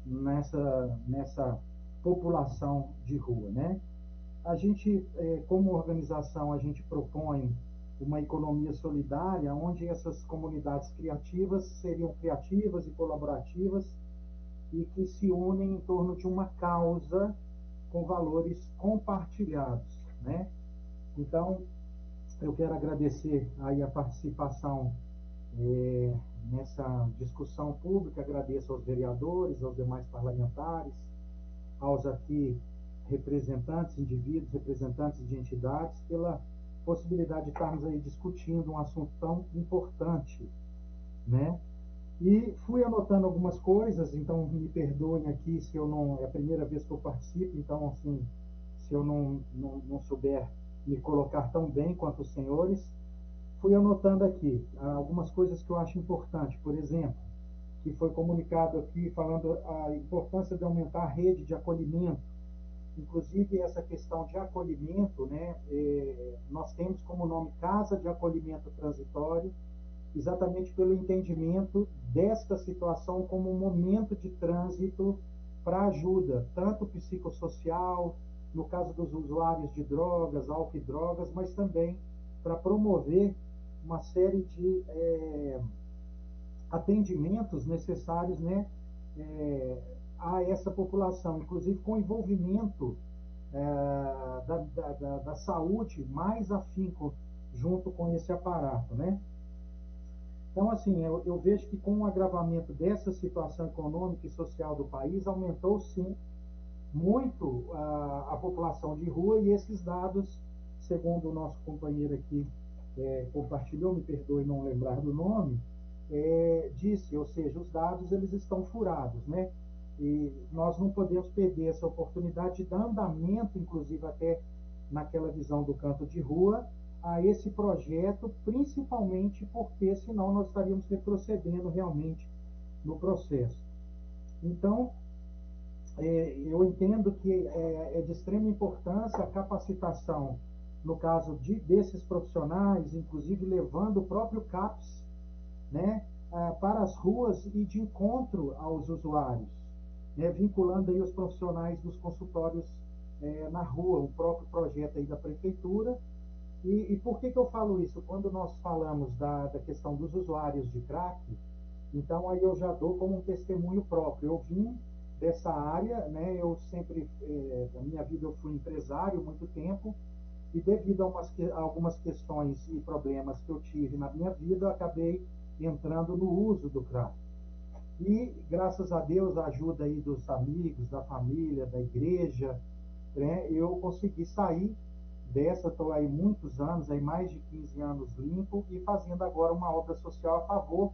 nessa população de rua, né? A gente, como organização, a gente propõe uma economia solidária, onde essas comunidades criativas seriam criativas e colaborativas e que se unem em torno de uma causa com valores compartilhados, né? Então, eu quero agradecer aí a participação nessa discussão pública, agradeço aos vereadores, aos demais parlamentares, aos aqui representantes, indivíduos, representantes de entidades, pela possibilidade de estarmos aí discutindo um assunto tão importante, né? E fui anotando algumas coisas, então me perdoem aqui se eu não... É a primeira vez que eu participo, então, assim, se eu não souber me colocar tão bem quanto os senhores, fui anotando aqui algumas coisas que eu acho importante. Por exemplo, que foi comunicado aqui falando a importância de aumentar a rede de acolhimento. Inclusive, essa questão de acolhimento, né, nós temos como nome Casa de Acolhimento Transitório, exatamente pelo entendimento desta situação como um momento de trânsito para ajuda, tanto psicossocial, no caso dos usuários de drogas, álcool e drogas, mas também para promover uma série de atendimentos necessários, né, a essa população, inclusive com envolvimento da saúde mais afinco junto com esse aparato, né? Então, assim, eu vejo que com o agravamento dessa situação econômica e social do país, aumentou, sim, muito a população de rua, e esses dados, segundo o nosso companheiro aqui compartilhou, me perdoe não lembrar do nome, disse, ou seja, os dados eles estão furados, né? E nós não podemos perder essa oportunidade de dar andamento, inclusive até naquela visão do canto de rua, a esse projeto, principalmente porque senão nós estaríamos retrocedendo realmente no processo. Então, eu entendo que é de extrema importância a capacitação, no caso desses profissionais, inclusive levando o próprio CAPS, né, para as ruas e de encontro aos usuários, né, vinculando aí os profissionais dos consultórios na rua, o próprio projeto aí da prefeitura. E por que eu falo isso? Quando nós falamos da questão dos usuários de crack, então aí eu já dou como um testemunho próprio. Eu vim dessa área, né, eu sempre, na minha vida eu fui empresário muito tempo, e devido a algumas questões e problemas que eu tive na minha vida, eu acabei entrando no uso do crack. E, graças a Deus, a ajuda aí dos amigos, da família, da igreja, né, eu consegui sair dessa, estou aí muitos anos, aí mais de 15 anos limpo, e fazendo agora uma obra social a favor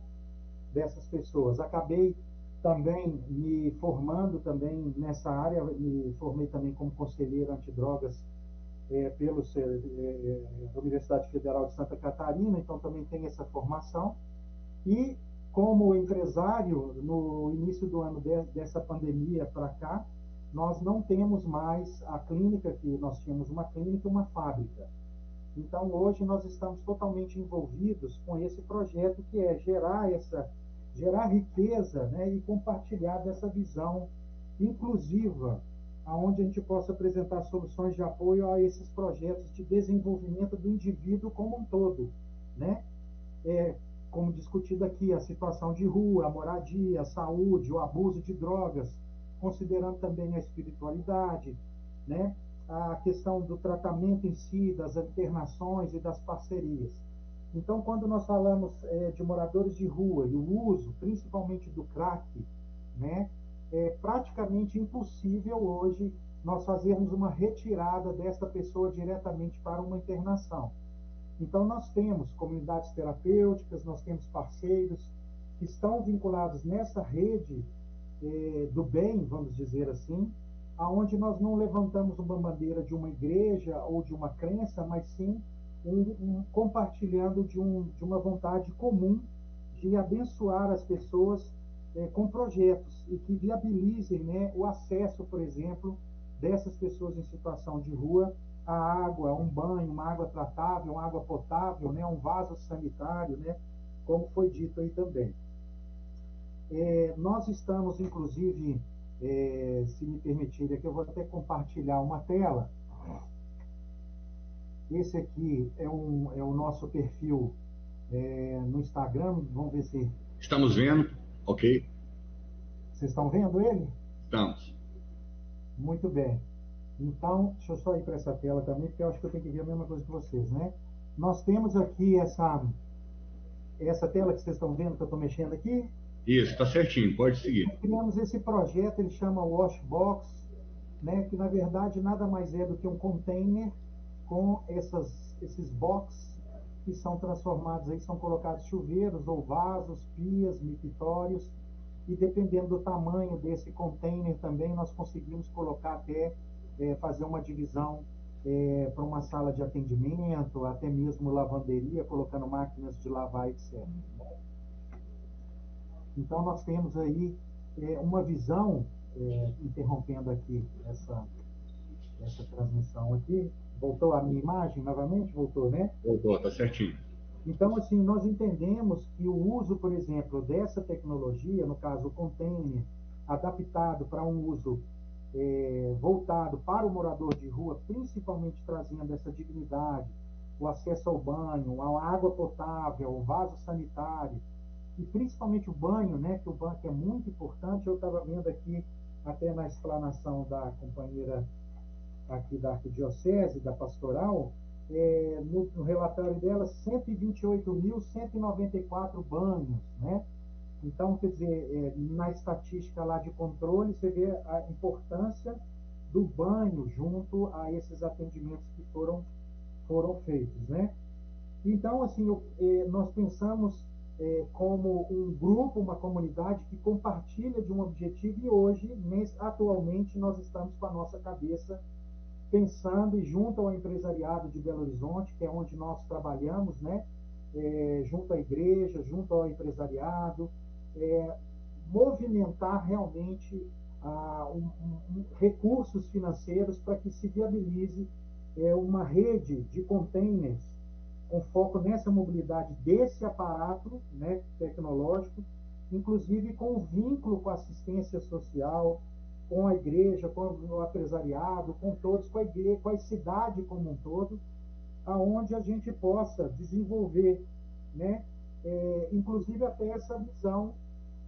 dessas pessoas. Acabei também me formando também nessa área, me formei também como conselheiro antidrogas pela Universidade Federal de Santa Catarina, então também tem essa formação. E como empresário, no início do ano dessa pandemia para cá, nós não temos mais a clínica, que nós tínhamos uma clínica e uma fábrica. Então, hoje nós estamos totalmente envolvidos com esse projeto, que é gerar riqueza, né, e compartilhar dessa visão inclusiva, aonde a gente possa apresentar soluções de apoio a esses projetos de desenvolvimento do indivíduo como um todo, né? Como discutido aqui, a situação de rua, a moradia, a saúde, o abuso de drogas, considerando também a espiritualidade, né? A questão do tratamento em si, das internações e das parcerias. Então, quando nós falamos de moradores de rua e o uso, principalmente do crack, né, é praticamente impossível hoje nós fazermos uma retirada dessa pessoa diretamente para uma internação. Então, nós temos comunidades terapêuticas, nós temos parceiros que estão vinculados nessa rede do bem, vamos dizer assim, aonde nós não levantamos uma bandeira de uma igreja ou de uma crença, mas sim compartilhando de uma vontade comum de abençoar as pessoas com projetos e que viabilizem, né, o acesso, por exemplo, dessas pessoas em situação de rua a água, um banho, uma água tratável, uma água potável, né, um vaso sanitário, né, como foi dito aí também. Nós estamos, inclusive, se me permitirem aqui, eu vou até compartilhar uma tela. Esse aqui é o nosso perfil no Instagram, vamos ver se... Estamos vendo, ok. Vocês estão vendo ele? Estamos. Muito bem. Então, deixa eu só ir para essa tela também, porque eu acho que eu tenho que ver a mesma coisa que vocês, né? Nós temos aqui essa tela que vocês estão vendo, que eu estou mexendo aqui. Isso, está certinho, pode seguir. Nós criamos esse projeto, ele chama Washbox, né, que na verdade nada mais é do que um container com esses box que são transformados aí, são colocados chuveiros ou vasos, pias, mictórios, e dependendo do tamanho desse container também, nós conseguimos colocar até, fazer uma divisão para uma sala de atendimento, até mesmo lavanderia, colocando máquinas de lavar, etc. Então, nós temos aí uma visão, interrompendo aqui essa transmissão aqui. Voltou a minha imagem novamente? Voltou, né? Voltou, está certinho. Então, assim, nós entendemos que o uso, por exemplo, dessa tecnologia, no caso o container, adaptado para um uso voltado para o morador de rua, principalmente trazendo essa dignidade, o acesso ao banho, à água potável, ao vaso sanitário, e principalmente o banho, né, que o banho é muito importante. Eu estava vendo aqui, até na explanação da companheira aqui da Arquidiocese, da Pastoral, no relatório dela, 128.194 banhos, né? Então, quer dizer, na estatística lá de controle, você vê a importância do banho junto a esses atendimentos que foram feitos, né? Então, assim, nós pensamos como um grupo, uma comunidade que compartilha de um objetivo, e hoje, atualmente, nós estamos com a nossa cabeça pensando e junto ao empresariado de Belo Horizonte, que é onde nós trabalhamos, né? Junto à igreja, junto ao empresariado, movimentar realmente recursos financeiros para que se viabilize uma rede de containers com foco nessa mobilidade desse aparato, né, tecnológico, inclusive com o vínculo com a assistência social, com a igreja, com o empresariado, com todos, com a igreja, com a cidade como um todo, aonde a gente possa desenvolver, né, inclusive até essa visão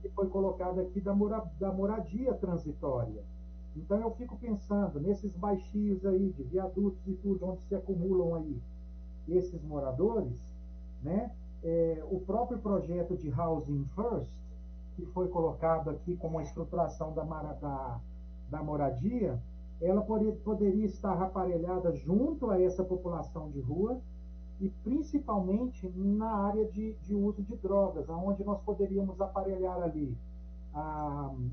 que foi colocada aqui da moradia transitória. Então eu fico pensando nesses baixios aí de viadutos e tudo, onde se acumulam aí esses moradores, né? O próprio projeto de Housing First, que foi colocado aqui como a estruturação da moradia, ela poderia estar aparelhada junto a essa população de rua e principalmente na área de uso de drogas, onde nós poderíamos aparelhar ali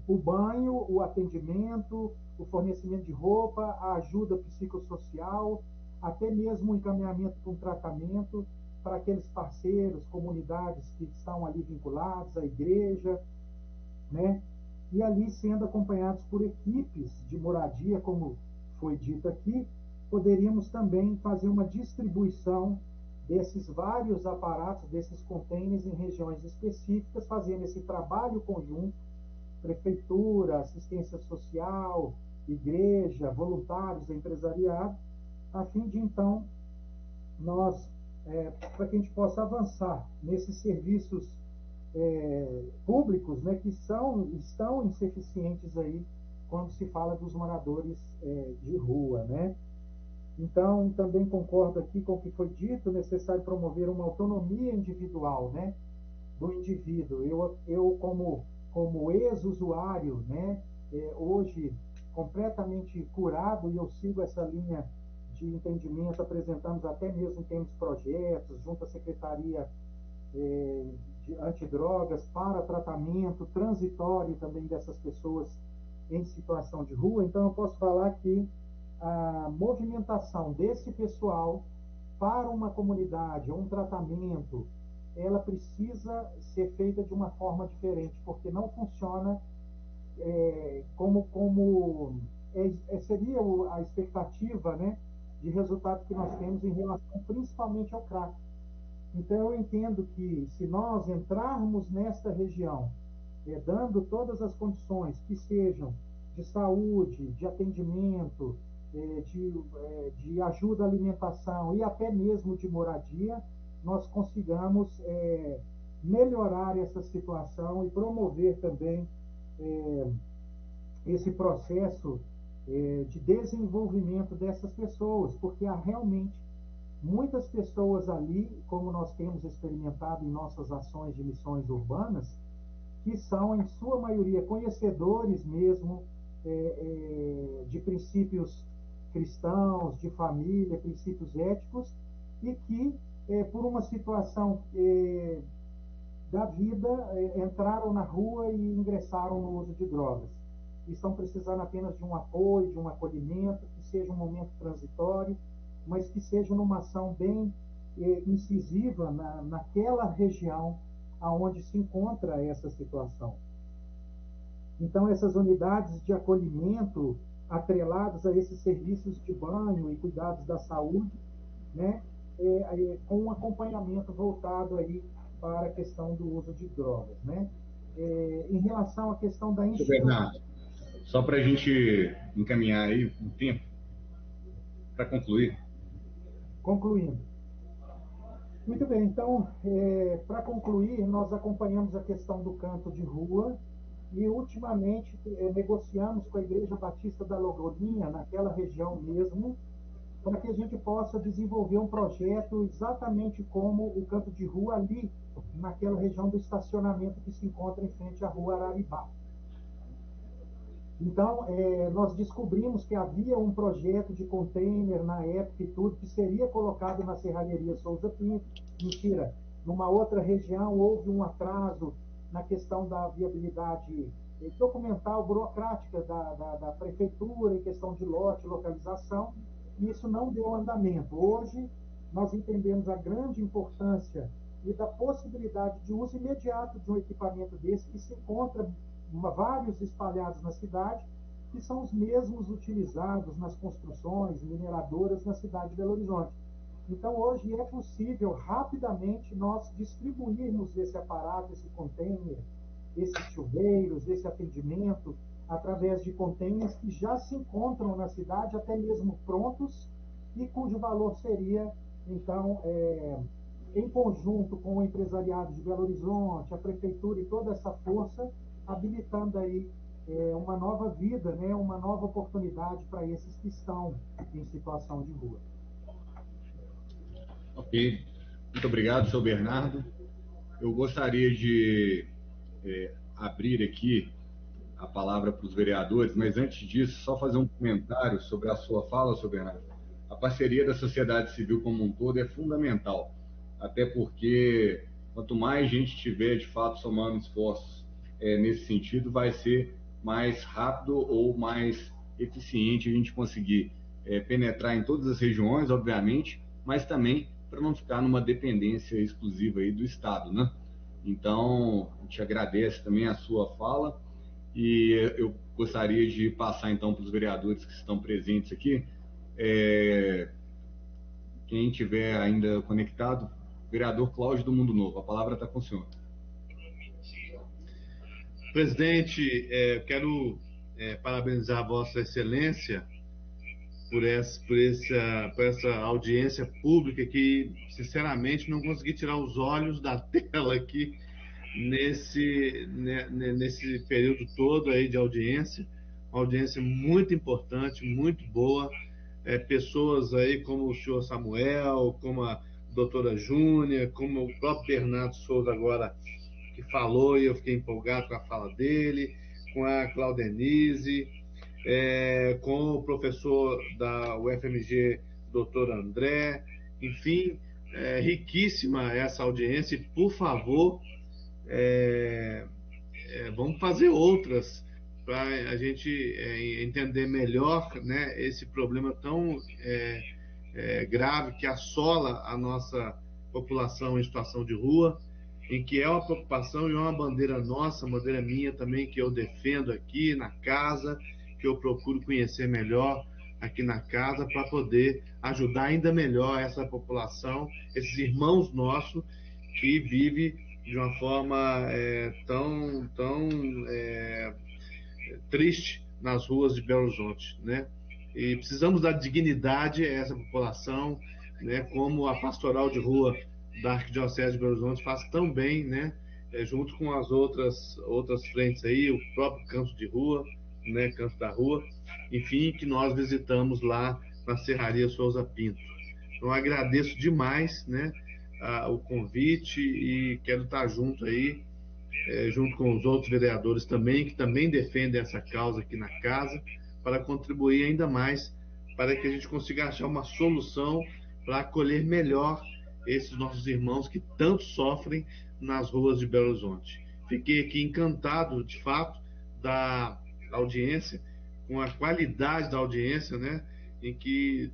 o banho, o atendimento, o fornecimento de roupa, a ajuda psicossocial, até mesmo o encaminhamento para um tratamento para aqueles parceiros, comunidades que estão ali vinculados à igreja, né? E ali sendo acompanhados por equipes de moradia, como foi dito aqui, poderíamos também fazer uma distribuição desses vários aparatos, desses containers em regiões específicas, fazendo esse trabalho conjunto, prefeitura, assistência social, igreja, voluntários, empresariado, a fim de, então, nós, para que a gente possa avançar nesses serviços públicos, né, que estão insuficientes aí, quando se fala dos moradores de rua, né? Então, também concordo aqui com o que foi dito, necessário promover uma autonomia individual, né, do indivíduo. Eu como ex-usuário, né, hoje completamente curado, e eu sigo essa linha de entendimento, apresentamos até mesmo temos projetos junto à Secretaria de Antidrogas para tratamento transitório também dessas pessoas em situação de rua. Então, eu posso falar que a movimentação desse pessoal para uma comunidade ou um tratamento, ela precisa ser feita de uma forma diferente, porque não funciona como seria a expectativa, né, de resultado que nós temos em relação principalmente ao crack. Então, eu entendo que se nós entrarmos nesta região, dando todas as condições que sejam de saúde, de atendimento, de ajuda à alimentação e até mesmo de moradia, nós consigamos melhorar essa situação e promover também esse processo de desenvolvimento dessas pessoas, porque há realmente muitas pessoas ali, como nós temos experimentado em nossas ações de missões urbanas, que são, em sua maioria, conhecedores mesmo de princípios cristãos, de família, princípios éticos, e que, por uma situação da vida, entraram na rua e ingressaram no uso de drogas. E estão precisando apenas de um apoio, de um acolhimento, que seja um momento transitório, mas que seja numa ação bem incisiva naquela região aonde se encontra essa situação. Então, essas unidades de acolhimento atreladas a esses serviços de banho e cuidados da saúde, né, com um acompanhamento voltado aí para a questão do uso de drogas, né? Em relação à questão da Bernardo, só para a gente encaminhar aí o tempo para concluir. Concluindo. Muito bem, então, para concluir, nós acompanhamos a questão do canto de rua e, ultimamente, negociamos com a Igreja Batista da Logolinha, naquela região mesmo, para que a gente possa desenvolver um projeto exatamente como o canto de rua ali, naquela região do estacionamento que se encontra em frente à rua Araribá. Então, nós descobrimos que havia um projeto de container na época e tudo, que seria colocado na Serralheria Souza Pinto. Mentira, numa outra região houve um atraso na questão da viabilidade documental, burocrática da prefeitura, em questão de lote, localização, e isso não deu andamento. Hoje, nós entendemos a grande importância e da possibilidade de uso imediato de um equipamento desse, que se encontra vários espalhados na cidade, que são os mesmos utilizados nas construções mineradoras na cidade de Belo Horizonte. Então, hoje é possível rapidamente nós distribuirmos esse aparato, esse container, esses chuveiros, esse atendimento, através de containers que já se encontram na cidade, até mesmo prontos, e cujo valor seria, então, em conjunto com o empresariado de Belo Horizonte, a prefeitura e toda essa força, habilitando aí uma nova vida, né, uma nova oportunidade para esses que estão em situação de rua. Ok, muito obrigado, seu Bernardo. Eu gostaria de abrir aqui a palavra para os vereadores, mas antes disso, só fazer um comentário sobre a sua fala, seu Bernardo. A parceria da sociedade civil como um todo é fundamental, até porque quanto mais gente tiver, de fato, somando esforços nesse sentido, vai ser mais rápido ou mais eficiente a gente conseguir penetrar em todas as regiões, obviamente, mas também para não ficar numa dependência exclusiva aí do Estado, né? Então, a gente agradece também a sua fala e eu gostaria de passar, então, para os vereadores que estão presentes aqui. Quem tiver ainda conectado, vereador Cláudio do Mundo Novo, a palavra está com o senhor. Presidente, quero parabenizar a Vossa Excelência por essa audiência pública que, sinceramente, não consegui tirar os olhos da tela aqui nesse período todo aí de audiência. Uma audiência muito importante, muito boa. Pessoas aí como o senhor Samuel, como a doutora Júnia, como o próprio Bernardo Souza agora que falou, e eu fiquei empolgado com a fala dele, com a Claudenise, com o professor da UFMG, doutor André, enfim, riquíssima essa audiência, e por favor, vamos fazer outras para a gente entender melhor, né, esse problema tão grave que assola a nossa população em situação de rua, em que é uma preocupação e uma bandeira nossa, bandeira minha também, que eu defendo aqui na casa, que eu procuro conhecer melhor aqui na casa para poder ajudar ainda melhor essa população, esses irmãos nossos que vivem de uma forma tão triste nas ruas de Belo Horizonte, né? E precisamos dar dignidade a essa população, né? Como a pastoral de rua da Arquidiocese de Belo Horizonte faz tão bem, né? Junto com as outras frentes aí, o próprio Canto de Rua, né? Canto da Rua, enfim, que nós visitamos lá na Serraria Souza Pinto. Então, agradeço demais, né, o convite e quero estar junto aí, junto com os outros vereadores também, que também defendem essa causa aqui na casa, para contribuir ainda mais para que a gente consiga achar uma solução para acolher melhor esses nossos irmãos que tanto sofrem nas ruas de Belo Horizonte. Fiquei aqui encantado, de fato, da audiência, com a qualidade da audiência, né, em que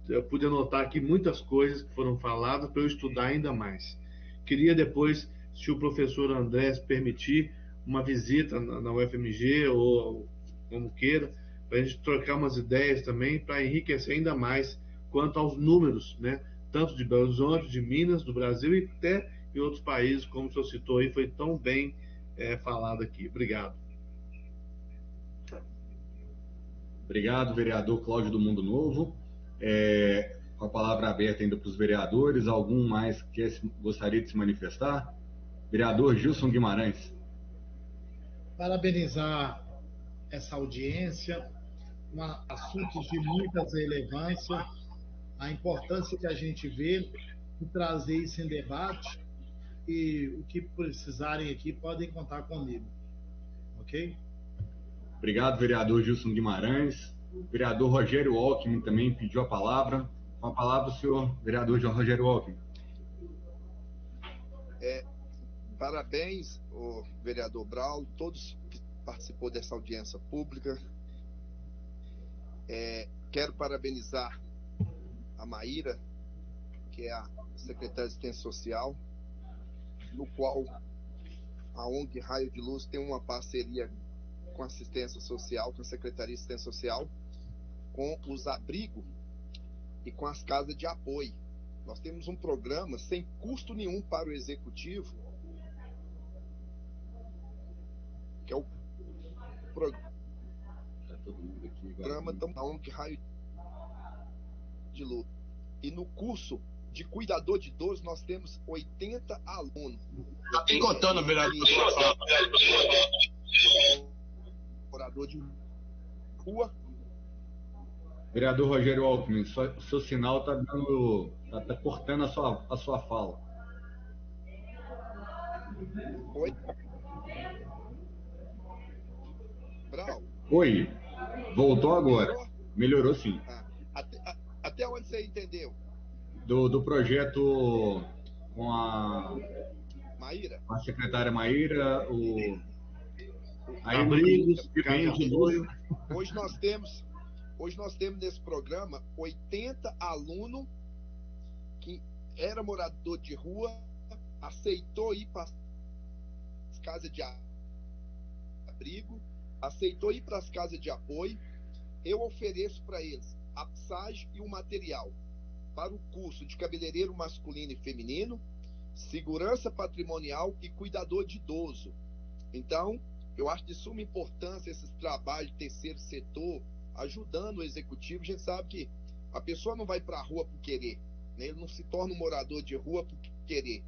eu pude anotar aqui muitas coisas que foram faladas para eu estudar ainda mais. Queria depois, se o professor André permitir, uma visita na UFMG ou como queira, para a gente trocar umas ideias também, para enriquecer ainda mais quanto aos números, né, tanto de Belo Horizonte, de Minas, do Brasil e até em outros países, como o senhor citou aí, foi tão bem falado aqui. Obrigado. Obrigado, vereador Cláudio do Mundo Novo. Com a palavra aberta ainda para os vereadores, algum mais que gostaria de se manifestar? Vereador Gilson Guimarães. Parabenizar essa audiência, assuntos de muita relevância, a importância que a gente vê de trazer isso em debate, e o que precisarem aqui podem contar comigo, ok? Obrigado, vereador Gilson Guimarães. O vereador Rogério Alckmin também pediu a palavra. Com a palavra, o senhor vereador Rogério Alckmin. Parabéns, o vereador Braulio, todos que participou dessa audiência pública. Quero parabenizar a Maíra, que é a secretária de Assistência Social, no qual a ONG Raio de Luz tem uma parceria com a Assistência Social, com a Secretaria de Assistência Social, com os abrigos e com as casas de apoio. Nós temos um programa sem custo nenhum para o executivo, que é o programa da ONG Raio de Luz. E no curso de cuidador de idoso nós temos 80 alunos. Já tem contando, vereador. Morador de rua. Vereador Rogério Alckmin, seu sinal está tá cortando a sua fala. Oi? Brau? Oi, voltou agora. Melhorou sim. Até onde você entendeu? Do projeto com a Maíra? Com a secretária Maíra, abrigos, de luz. Hoje nós temos nesse programa 80 alunos que era morador de rua, aceitou ir para as casas de abrigo, aceitou ir para as casas de apoio. Eu ofereço para eles a passagem e o material para o curso de cabeleireiro masculino e feminino, segurança patrimonial e cuidador de idoso. Então, eu acho de suma importância esses trabalhos de terceiro setor, ajudando o executivo. A gente sabe que a pessoa não vai para a rua por querer, né? Ele não se torna um morador de rua por querer.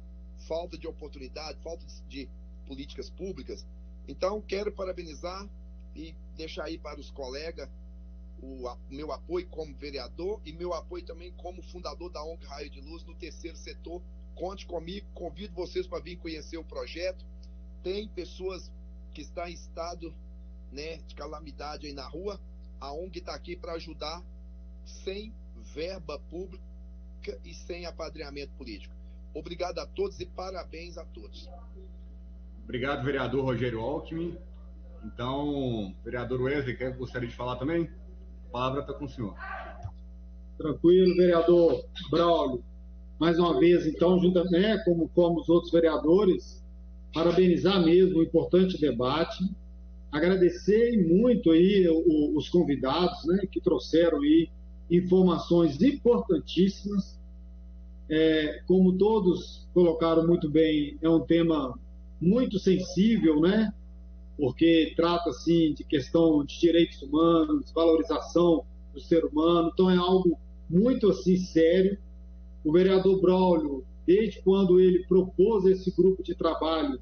Falta de oportunidade, falta de políticas públicas. Então, quero parabenizar e deixar aí para os colegas o meu apoio como vereador e meu apoio também como fundador da ONG Raio de Luz no terceiro setor. Conte comigo, convido vocês para vir conhecer o projeto. Tem pessoas que estão em estado, né, de calamidade aí na rua. A ONG está aqui para ajudar, sem verba pública e sem apadrinhamento político. Obrigado a todos e parabéns a todos. Obrigado, vereador Rogério Alckmin. Então, vereador Wesley, gostaria de falar também? A palavra está com o senhor. Tranquilo, vereador Braulio. Mais uma vez, então, juntamente, como os outros vereadores, parabenizar mesmo o importante debate, agradecer muito aí os convidados, né, que trouxeram aí informações importantíssimas. Como todos colocaram muito bem, é um tema muito sensível, né, porque trata, assim, de questão de direitos humanos, valorização do ser humano, então é algo muito, assim, sério. O vereador Braulio, desde quando ele propôs esse grupo de trabalho,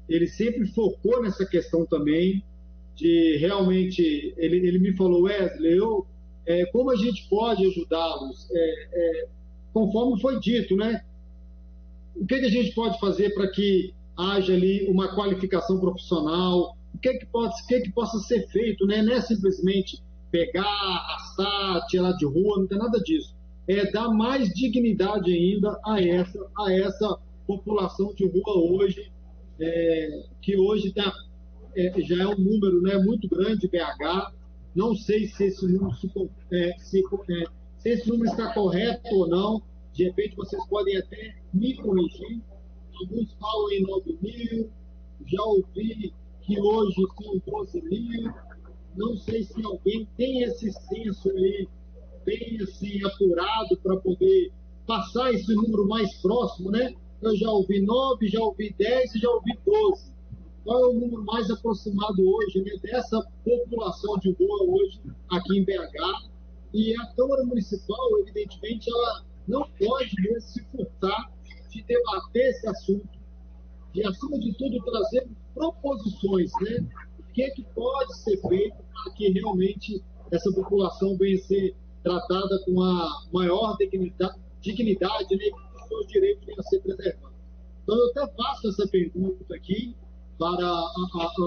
ele sempre focou nessa questão também, de realmente, ele me falou, Wesley, como a gente pode ajudá-los? Conforme foi dito, né? O que a gente pode fazer para que haja ali uma qualificação profissional? O que possa ser feito, né? Não é simplesmente pegar, arrastar, tirar de rua, não tem nada disso. É dar mais dignidade ainda a essa população de rua hoje, que hoje já é um número, né, muito grande de BH. Não sei se esse número, se esse número está correto ou não. De repente vocês podem até me corrigir. Alguns falam em 9 mil, já ouvi que hoje são 12 mil. Não sei se alguém tem esse censo aí bem assim apurado para poder passar esse número mais próximo, né? Eu já ouvi 9, já ouvi 10 e já ouvi 12. Qual é o número mais aproximado hoje, né, dessa população de rua hoje aqui em BH? E a Câmara Municipal, evidentemente, ela não pode mesmo se furtar de debater esse assunto, de, acima de tudo, trazer proposições, né? O que pode ser feito para que realmente essa população venha ser tratada com a maior dignidade, né, que os seus direitos venham a ser preservados. Então, eu até faço essa pergunta aqui para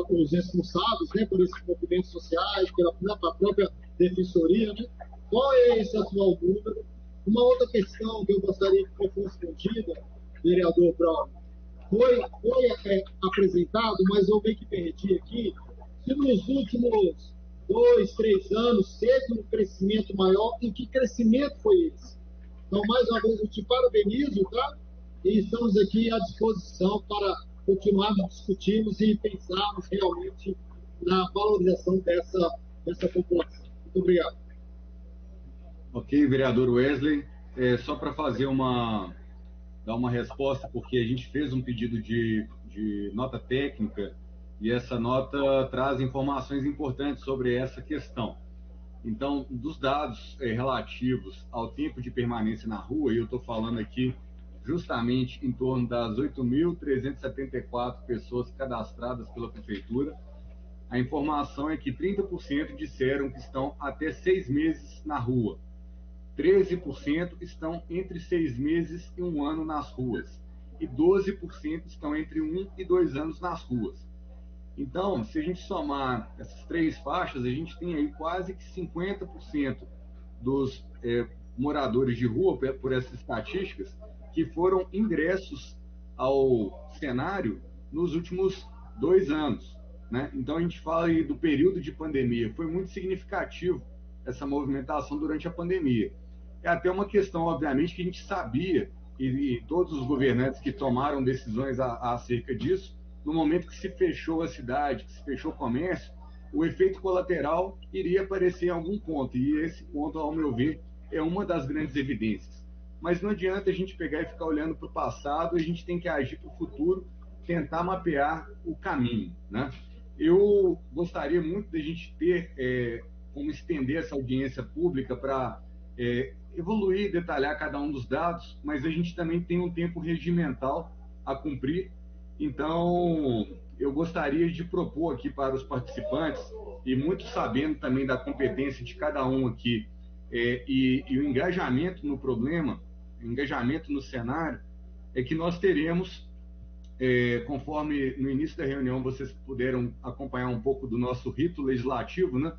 os responsáveis, né, por esses movimentos sociais, pela própria defensoria, né? Qual é esse atual número? Uma outra questão que eu gostaria que fosse respondida, vereador Braulio, foi apresentado, mas eu meio que perdi aqui, se nos últimos 2, 3 anos teve um crescimento maior, e que crescimento foi esse? Então, mais uma vez, eu te parabenizo, tá? E estamos aqui à disposição para continuarmos discutirmos e pensarmos realmente na valorização dessa população. Muito obrigado. Ok, vereador Wesley. Só para dar uma resposta, porque a gente fez um pedido de nota técnica e essa nota traz informações importantes sobre essa questão. Então, dos dados relativos ao tempo de permanência na rua, e eu estou falando aqui justamente em torno das 8.374 pessoas cadastradas pela Prefeitura, a informação é que 30% disseram que estão até 6 meses na rua. 13% estão entre 6 meses e 1 ano nas ruas. E 12% estão entre 1 e 2 anos nas ruas. Então, se a gente somar essas 3 faixas, a gente tem aí quase que 50% dos moradores de rua, por essas estatísticas, que foram ingressos ao cenário nos últimos 2 anos. Né? Então, a gente fala aí do período de pandemia. Foi muito significativo essa movimentação durante a pandemia. É até uma questão, obviamente, que a gente sabia, e todos os governantes que tomaram decisões acerca disso, no momento que se fechou a cidade, que se fechou o comércio, o efeito colateral iria aparecer em algum ponto, e esse ponto, ao meu ver, é uma das grandes evidências. Mas não adianta a gente pegar e ficar olhando para o passado, a gente tem que agir para o futuro, tentar mapear o caminho. Né? Eu gostaria muito de a gente ter como estender essa audiência pública para evoluir, detalhar cada um dos dados, mas a gente também tem um tempo regimental a cumprir. Então, eu gostaria de propor aqui para os participantes, e muito sabendo também da competência de cada um aqui, e o engajamento no problema, o engajamento no cenário, é que nós teremos, conforme no início da reunião vocês puderam acompanhar um pouco do nosso rito legislativo, né?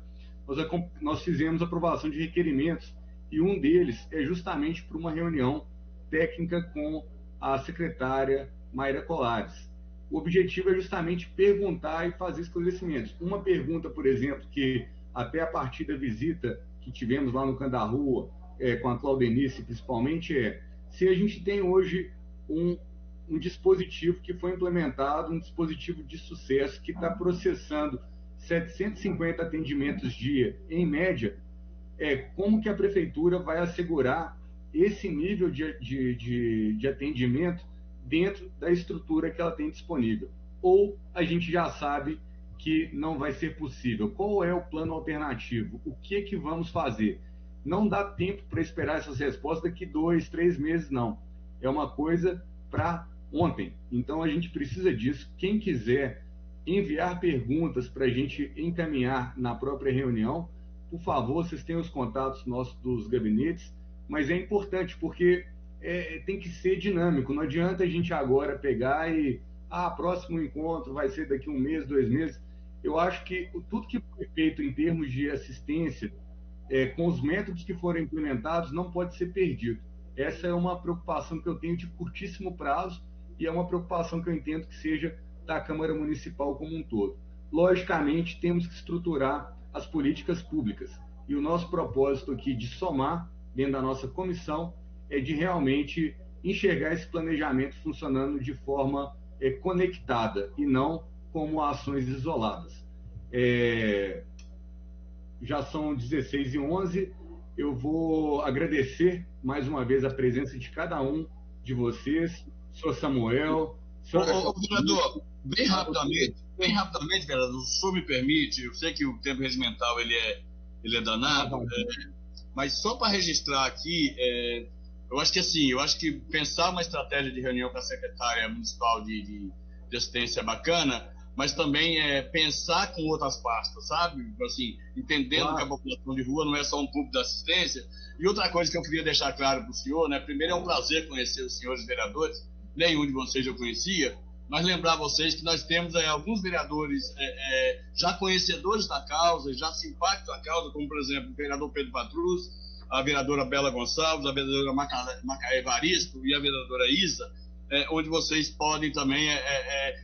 Nós fizemos aprovação de requerimentos, e um deles é justamente para uma reunião técnica com a secretária Mayra Colares. O objetivo é justamente perguntar e fazer esclarecimentos. Uma pergunta, por exemplo, que até a partir da visita que tivemos lá no Canto da Rua, com a Claudenice principalmente, se a gente tem hoje um dispositivo que foi implementado, um dispositivo de sucesso que está processando 750 atendimentos dia, em média, como que a Prefeitura vai assegurar esse nível de atendimento dentro da estrutura que ela tem disponível? Ou a gente já sabe que não vai ser possível? Qual é o plano alternativo? O que vamos fazer? Não dá tempo para esperar essas respostas daqui 2, 3 meses, não. É uma coisa para ontem. Então, a gente precisa disso. Quem quiser enviar perguntas para a gente encaminhar na própria reunião, por favor, vocês têm os contatos nossos dos gabinetes, mas é importante porque tem que ser dinâmico. Não adianta a gente agora pegar e próximo encontro vai ser daqui 1 mês, 2 meses. Eu acho que tudo que foi feito em termos de assistência, com os métodos que foram implementados, não pode ser perdido. Essa é uma preocupação que eu tenho de curtíssimo prazo e é uma preocupação que eu entendo que seja da Câmara Municipal como um todo. Logicamente, temos que estruturar as políticas públicas. E o nosso propósito aqui de somar, dentro da nossa comissão, é de realmente enxergar esse planejamento funcionando de forma conectada e não como ações isoladas. Já são 16h11, eu vou agradecer mais uma vez a presença de cada um de vocês, senhor Samuel... Vereador, bem rapidamente, vereador, o senhor me permite, eu sei que o tempo regimental ele é danado, mas só para registrar aqui, eu acho que pensar uma estratégia de reunião com a secretária municipal de assistência é bacana, mas também pensar com outras pastas, sabe? Assim, entendendo que a população de rua não é só um público de assistência. E outra coisa que eu queria deixar claro para o senhor, né? Primeiro, é um prazer conhecer os senhores vereadores, nenhum de vocês eu conhecia, mas lembrar vocês que nós temos alguns vereadores já conhecedores da causa, já simpáticos da causa, como, por exemplo, o vereador Pedro Patrus, a vereadora Bela Gonçalves, a vereadora Macaé Evaristo e a vereadora Isa, onde vocês podem também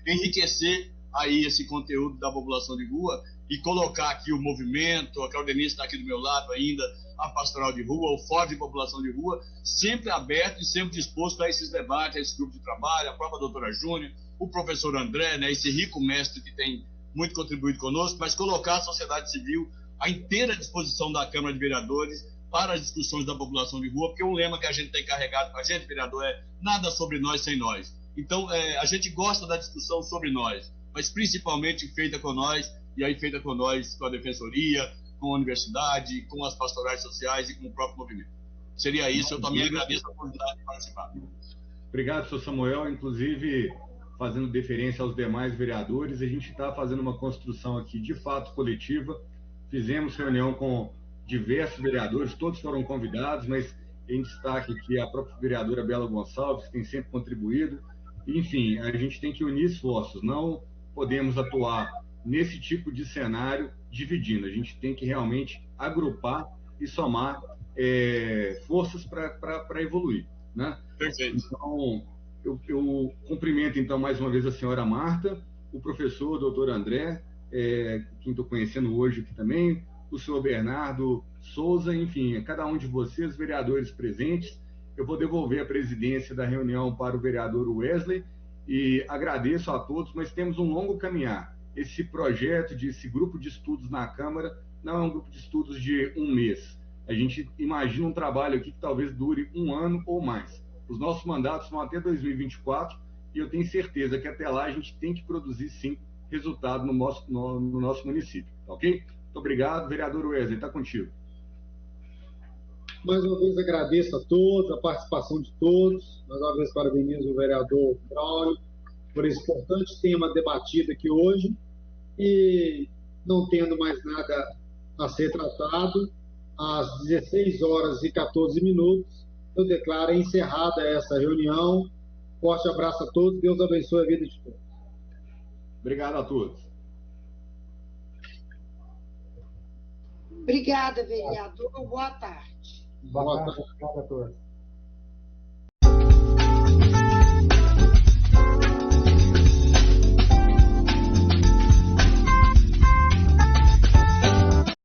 enriquecer aí esse conteúdo da população de rua e colocar aqui o movimento, a Claudenice está aqui do meu lado ainda, a Pastoral de Rua, o Fórum de População de Rua, sempre aberto e sempre disposto a esses debates, a esse grupo de trabalho, a própria doutora Júnia, o professor André, né, esse rico mestre que tem muito contribuído conosco, mas colocar a sociedade civil à inteira disposição da Câmara de Vereadores para as discussões da população de rua, porque um lema que a gente tem carregado com a gente, vereador, é nada sobre nós sem nós. Então, a gente gosta da discussão sobre nós, mas principalmente feita com nós, e aí feita com nós, com a Defensoria, com a Universidade, com as pastorais sociais e com o próprio movimento. Seria isso, eu também agradeço a oportunidade de participar. Obrigado, senhor Samuel. Inclusive, fazendo deferência aos demais vereadores, a gente está fazendo uma construção aqui de fato coletiva. Fizemos reunião com diversos vereadores, todos foram convidados, mas em destaque aqui a própria vereadora Bela Gonçalves, que tem sempre contribuído. Enfim, a gente tem que unir esforços, não podemos atuar nesse tipo de cenário dividindo, a gente tem que realmente agrupar e somar forças para evoluir, né? Perfeito. Então, eu cumprimento então mais uma vez a senhora Marta, o professor doutor André, quem estou conhecendo hoje aqui também, o senhor Bernardo Souza, enfim, cada um de vocês, vereadores presentes. Eu vou devolver a presidência da reunião para o vereador Wesley e agradeço a todos, mas temos um longo caminhar. Esse projeto, esse grupo de estudos na Câmara, não é um grupo de estudos de um mês. A gente imagina um trabalho aqui que talvez dure 1 ano ou mais. Os nossos mandatos vão até 2024 e eu tenho certeza que até lá a gente tem que produzir, sim, resultado no nosso município. Tá ok? Muito obrigado. Vereador Wesley, está contigo. Mais uma vez agradeço a todos, a participação de todos. Mais uma vez parabenizo o vereador Braulio por esse importante tema debatido aqui hoje. E não tendo mais nada a ser tratado, às 16h14, eu declaro encerrada essa reunião. Forte abraço a todos. Deus abençoe a vida de todos. Obrigado a todos. Obrigada, vereador. Boa tarde. Boa tarde a todos.